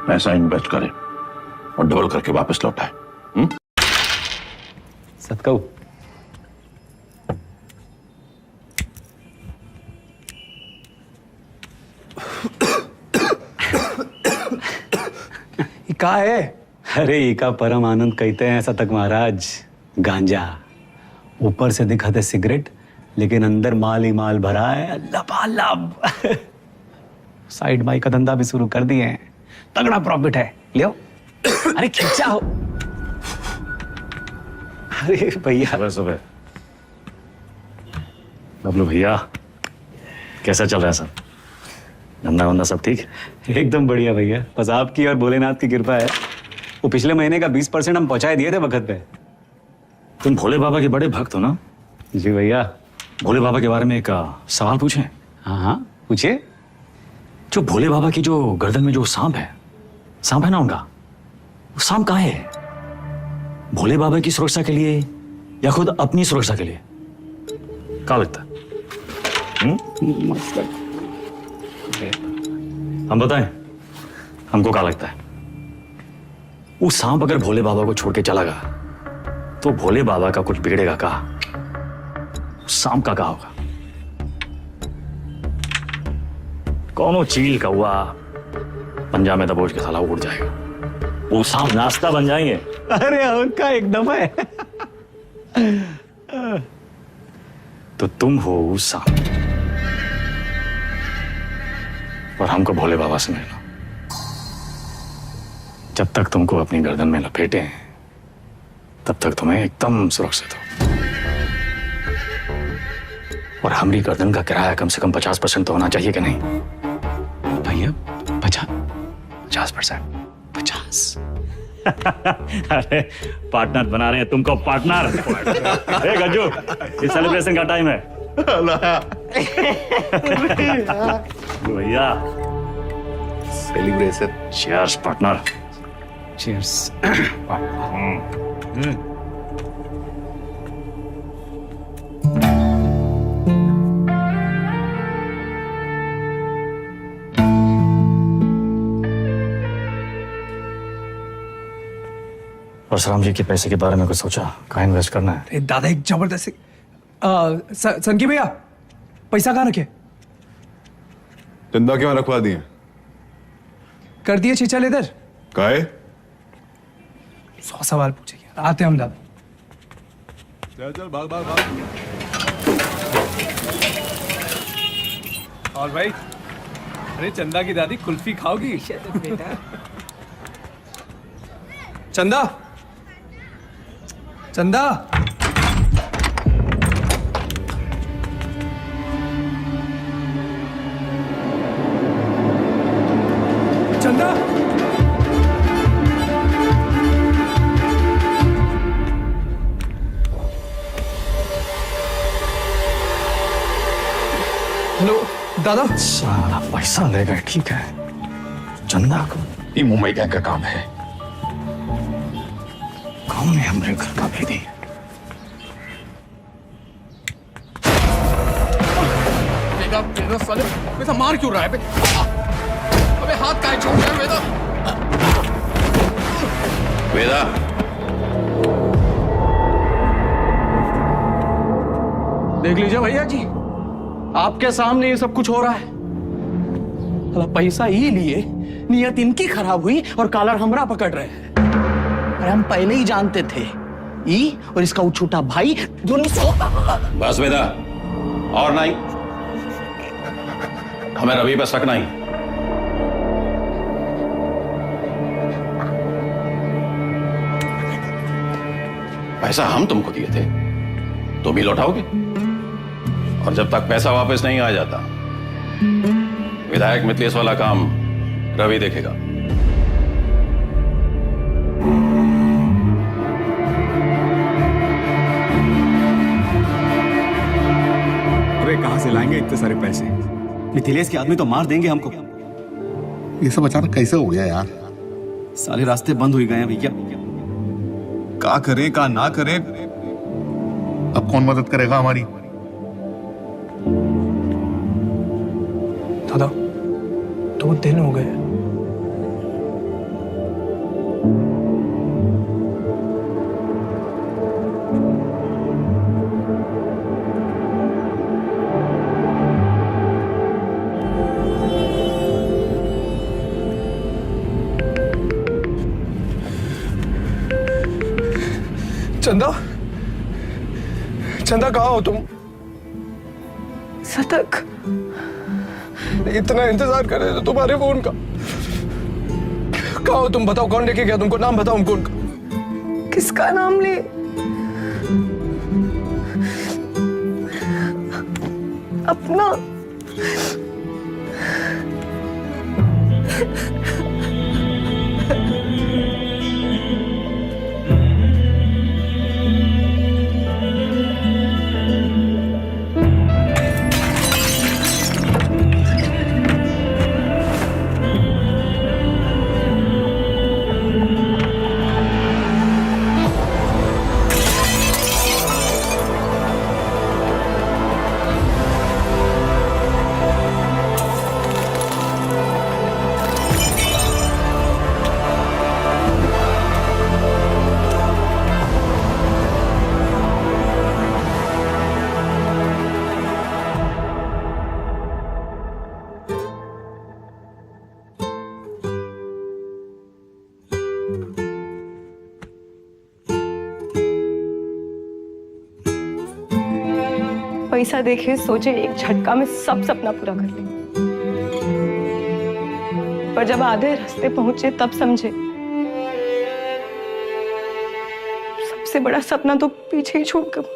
पैसा इन्वेस्ट करे और डबल करके वापस लौटाए। सतकऊ का है? अरे इका परम आनंद कहते हैं सतक महाराज। गांजा ऊपर से दिखाते सिगरेट, लेकिन अंदर माल ही माल भरा है, लबालब। साइड बाई का धंधा भी शुरू कर दिए हैं, तगड़ा प्रॉफिट है। लियो अरे खींचा हो। अरे भैया सुबह बबलू भैया कैसा चल रहा है सब? धंधा वंधा सब ठीक? एकदम बढ़िया भैया, बस आपकी और भोलेनाथ की कृपा है। वो पिछले महीने का 20% हम पहुंचाए दिए थे वक्त पे। तुम भोले बाबा के बड़े भक्त हो ना? जी भैया। भोले बाबा के बारे में एक सवाल पूछें? हाँ हाँ पूछिए। जो भोले बाबा की जो गर्दन में जो सांप है ना उनका, वो सांप कहाँ है? भोले बाबा की सुरक्षा के लिए या खुद अपनी सुरक्षा के लिए? क्या लगता है? हम बताएं हमको क्या लगता है? वो सांप अगर भोले बाबा को छोड़ के चला गया तो भोले बाबा का कुछ बिगड़ेगा कहा? सांप का क्या होगा? कौनो चील का हुआ पंजा में दबोच के साला उड़ जाएगा, वो सांप नाश्ता बन जाएंगे। अरे उनका एकदम है। तो तुम हो वो सांप और हमको भोले बाबा से मिलना। जब तक तुमको अपनी गर्दन में लपेटे हैं तब तक तुम्हें एकदम सुरक्षित हो। और हमारी गर्दन का किराया कम से कम 50% तो होना चाहिए कि नहीं भैया? 50%। अरे पार्टनर बना रहे हैं तुमको, पार्टनर। गज्जू ये सेलिब्रेशन का टाइम है भैया। Celebration. Cheers partner, cheers. Parshuram ji के पैसे के बारे में कुछ सोचा? कहाँ इन्वेस्ट करना है? अरे दादा एक जबरदस्त संकी भैया पैसा कहाँ रखे? चंदा क्यों रखवा दिए? कर दिए चीचा इधर। काहे? 100 सवाल पूछे यार। आते हम दादा। चल भाग भाग भाग। और भाई अरे चंदा की दादी कुल्फी खाओगी? बेटा चंदा, चंदा चंदा हेलो दादा। साला पैसा ले गए, ठीक है। चंदा को ये मुंबई गैंग का काम है। कौन है हमारे घर का भेदी? वेदा साले वेदा मार क्यों रहा है? अबे हाथ काहे छोड़ रहा है वेदा? वेदा देख लीजिए भैया जी, आपके सामने ये सब कुछ हो रहा है। पैसा ही लिए नियत इनकी खराब हुई और कॉलर हमरा पकड़ रहे हैं। अरे हम पहले ही जानते थे ई और इसका वो छोटा भाई दोनों। बस वेदा, और नहीं, हमें रवि पर शक नहीं। पैसा हम तुमको दिए थे, तुम ही लौटाओगे, और जब तक पैसा वापस नहीं आ जाता विधायक मिथिलेश वाला काम रवि देखेगा। अरे कहां से लाएंगे इतने सारे पैसे? मिथिलेश के आदमी तो मार देंगे हमको। ये सब अचानक कैसे हो गया यार? सारे रास्ते बंद हो गए हैं भैया। का करें का ना करें? अब कौन मदद करेगा हमारी? दादा 2 दिन हो गए। चंदा, चंदा कहाँ हो तुम? शतक, इतना इंतजार कर रहे थे तुम्हारे फोन का। कहाँ हो तुम? बताओ कौन लेके गया तुमको? नाम बताओ हमको उनका। किसका नाम ले? अपना। पैसा देखे सोचे एक झटका में सब सपना पूरा कर ले, पर जब आधे रास्ते पहुंचे तब समझे सबसे बड़ा सपना तो पीछे ही छोड़कर।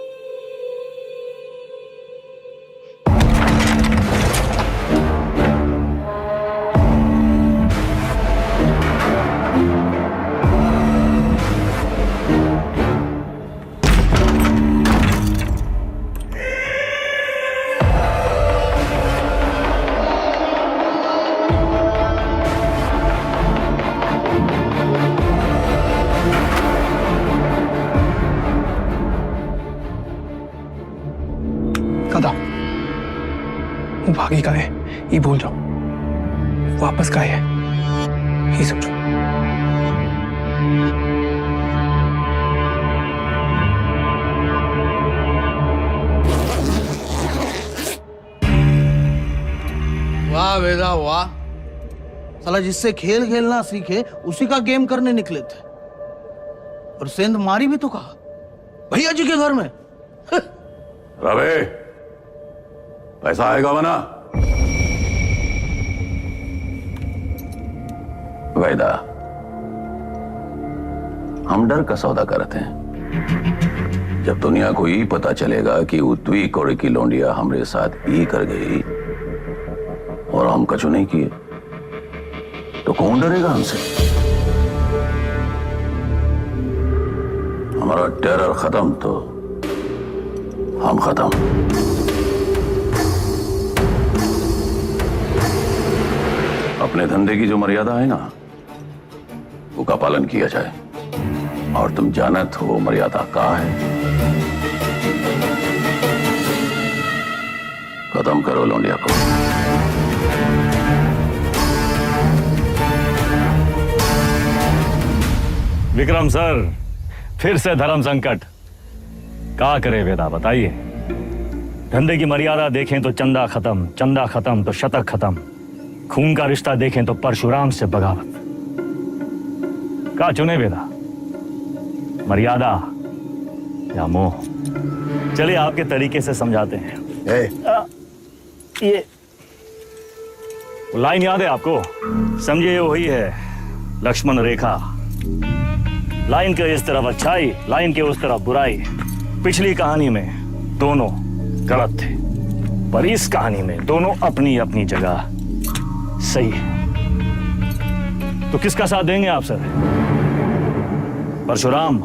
वो भागी का है ये भूल जाओ, वापस का है ये सोचो। वाह वेदा वाह, साला जिससे खेल खेलना सीखे उसी का गेम करने निकले थे, और सेंध मारी भी तो कहा भैया जी के घर में। रवि, पैसा आएगा वना? वैदा, हम डर का सौदा करते हैं। जब दुनिया को ये पता चलेगा कि उत्वी कोड़े की लौंडिया हमरे साथ ये कर गई और हम कछु नहीं किए, तो कौन डरेगा हमसे? हमारा टेरर खत्म तो हम खत्म। अपने धंधे की जो मर्यादा है ना, वो का पालन किया जाए, और तुम जानत हो मर्यादा का है। खत्म करो लौंडिया को। विक्रम सर, फिर से धर्म संकट। क्या करे वेदा, बताइए। धंधे की मर्यादा देखें तो चंदा खत्म, चंदा खत्म तो शतक खत्म। खून का रिश्ता देखें तो परशुराम से बगावत। क्या चुने वेदा, मर्यादा या मोह? चलिए आपके तरीके से समझाते हैं। ये लाइन याद है आपको? समझिए वही है लक्ष्मण रेखा। लाइन के इस तरफ अच्छाई, लाइन के उस तरफ बुराई। पिछली कहानी में दोनों गलत थे, पर इस कहानी में दोनों अपनी अपनी जगह सही है। तो किसका साथ देंगे आप सर? परशुराम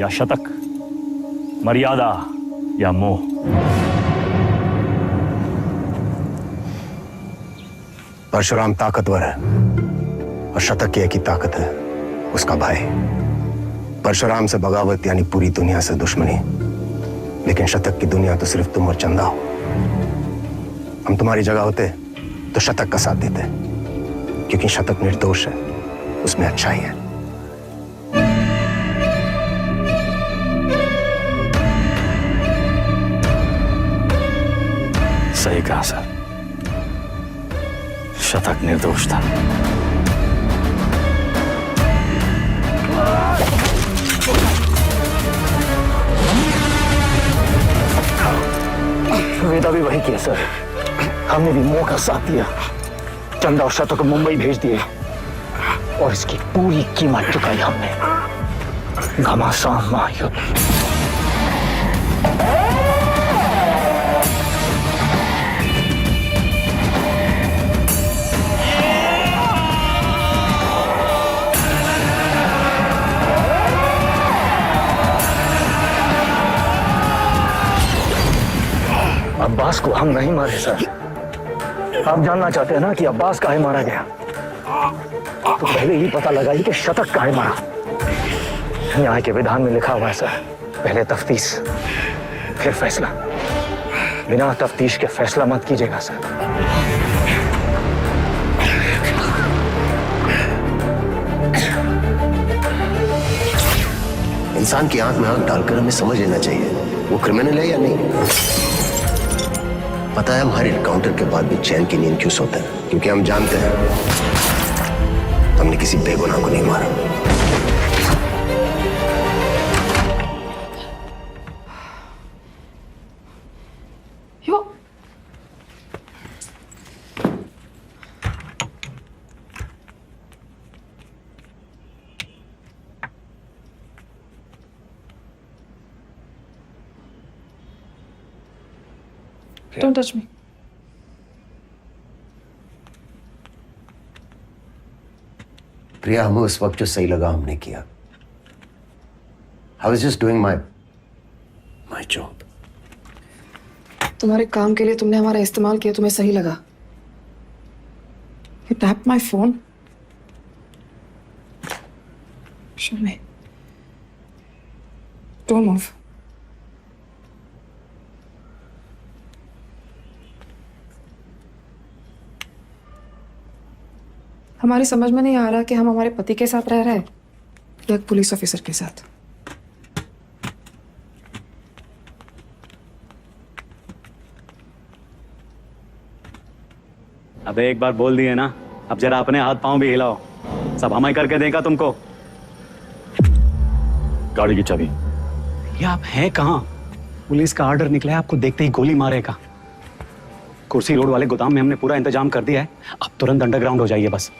या शतक, मर्यादा या मोह? परशुराम ताकतवर है और शतक की एक ही ताकत है, उसका भाई। परशुराम से बगावत यानी पूरी दुनिया से दुश्मनी, लेकिन शतक की दुनिया तो सिर्फ तुम और चंदा हो। हम तुम्हारी जगह होते तो शतक का साथ देते, क्योंकि शतक निर्दोष है, उसमें अच्छाई है। सही कहा सर, शतक निर्दोष था। वेदा भी वही किया सर, हमने भी मोह का साथ दिया। चंदा और शतक को मुंबई भेज दिए और इसकी पूरी कीमत चुकाई हमने। घमासान महायुद्ध। अब्बास को हम नहीं मारे सर। आप जानना चाहते हैं ना कि अब्बास काहे मारा गया? तो पहले ही पता लगाइए कि शतक काहे मारा। न्याय के विधान में लिखा हुआ है सर, पहले तफ्तीश फिर फैसला। बिना तफ्तीश के फैसला मत कीजिएगा सर। इंसान की आंख में आंख डालकर हमें समझ लेना चाहिए वो क्रिमिनल है या नहीं। पता है हम हर एनकाउंटर के बाद भी चैन की नींद क्यों सोते हैं? क्योंकि हम जानते हैं हमने किसी बेगुनाह को नहीं मारा। Don't touch me. प्रिया, हमें उस वक्त जो सही लगा हमने किया। I was just doing my job. तुम्हारे काम के लिए तुमने हमारा इस्तेमाल किया, तुम्हें सही लगा। You tapped my phone. Show me. Don't move. हमारी समझ में नहीं आ रहा कि हम हमारे पति के साथ रह रहे हैं या एक पुलिस ऑफिसर के साथ। अबे एक बार बोल दिए ना, अब जरा अपने हाथ पांव भी हिलाओ। सब हम ही करके देगा तुमको। गाड़ी की चाबी? ये आप हैं कहाँ? पुलिस का ऑर्डर निकला है, आपको देखते ही गोली मारेगा। कुर्सी रोड वाले गोदाम में हमने पूरा इंतजाम कर दिया है, अब तुरंत अंडरग्राउंड हो जाइए बस।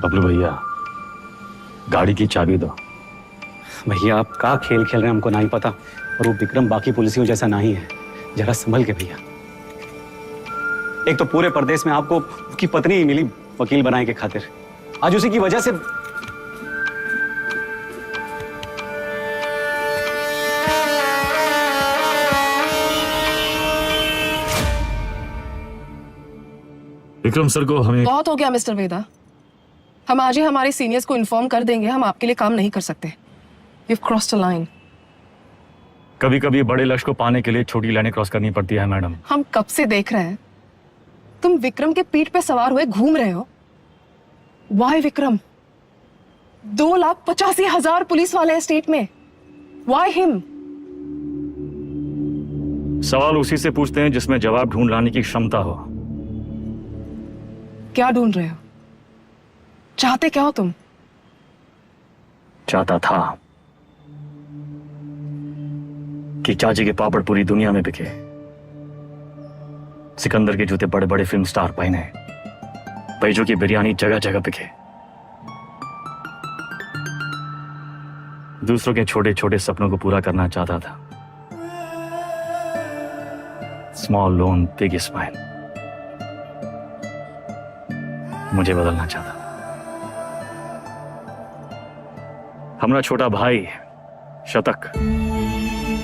बबलू भैया, गाड़ी की चाबी दो। भैया आप का खेल खेल रहे हैं हमको नहीं पता, और वो विक्रम बाकी पुलिसियों जैसा नहीं है। जरा संभल के भैया। एक तो पूरे प्रदेश में आपको उसकी पत्नी ही मिली वकील बनाने के खातिर, आज उसी की वजह से। विक्रम सर को हमें बहुत हो गया मिस्टर वेदा, हम आज ही हमारे सीनियर्स को इन्फॉर्म कर देंगे, हम आपके लिए काम नहीं कर सकते। You've crossed a line. कभी कभी बड़े लक्ष्य को पाने के लिए छोटी लाइनें क्रॉस करनी पड़ती है मैडम। हम कब से देख रहे हैं, तुम विक्रम के पीठ पे सवार हुए घूम रहे हो। Why विक्रम? 2,85,000 पुलिस वाले हैं स्टेट में। Why him? सवाल उसी से पूछते हैं जिसमें जवाब ढूंढ लाने की क्षमता हो। क्या ढूंढ रहे हो? चाहते क्या हो तुम? चाहता था कि चाची के पापड़ पूरी दुनिया में बिके, सिकंदर के जूते बड़े बड़े फिल्म स्टार पहने, बैजू की बिरयानी जगह जगह बिके, दूसरों के छोटे छोटे सपनों को पूरा करना चाहता था। Small loan big smile. मुझे बदलना चाहता। हमारा छोटा भाई शतक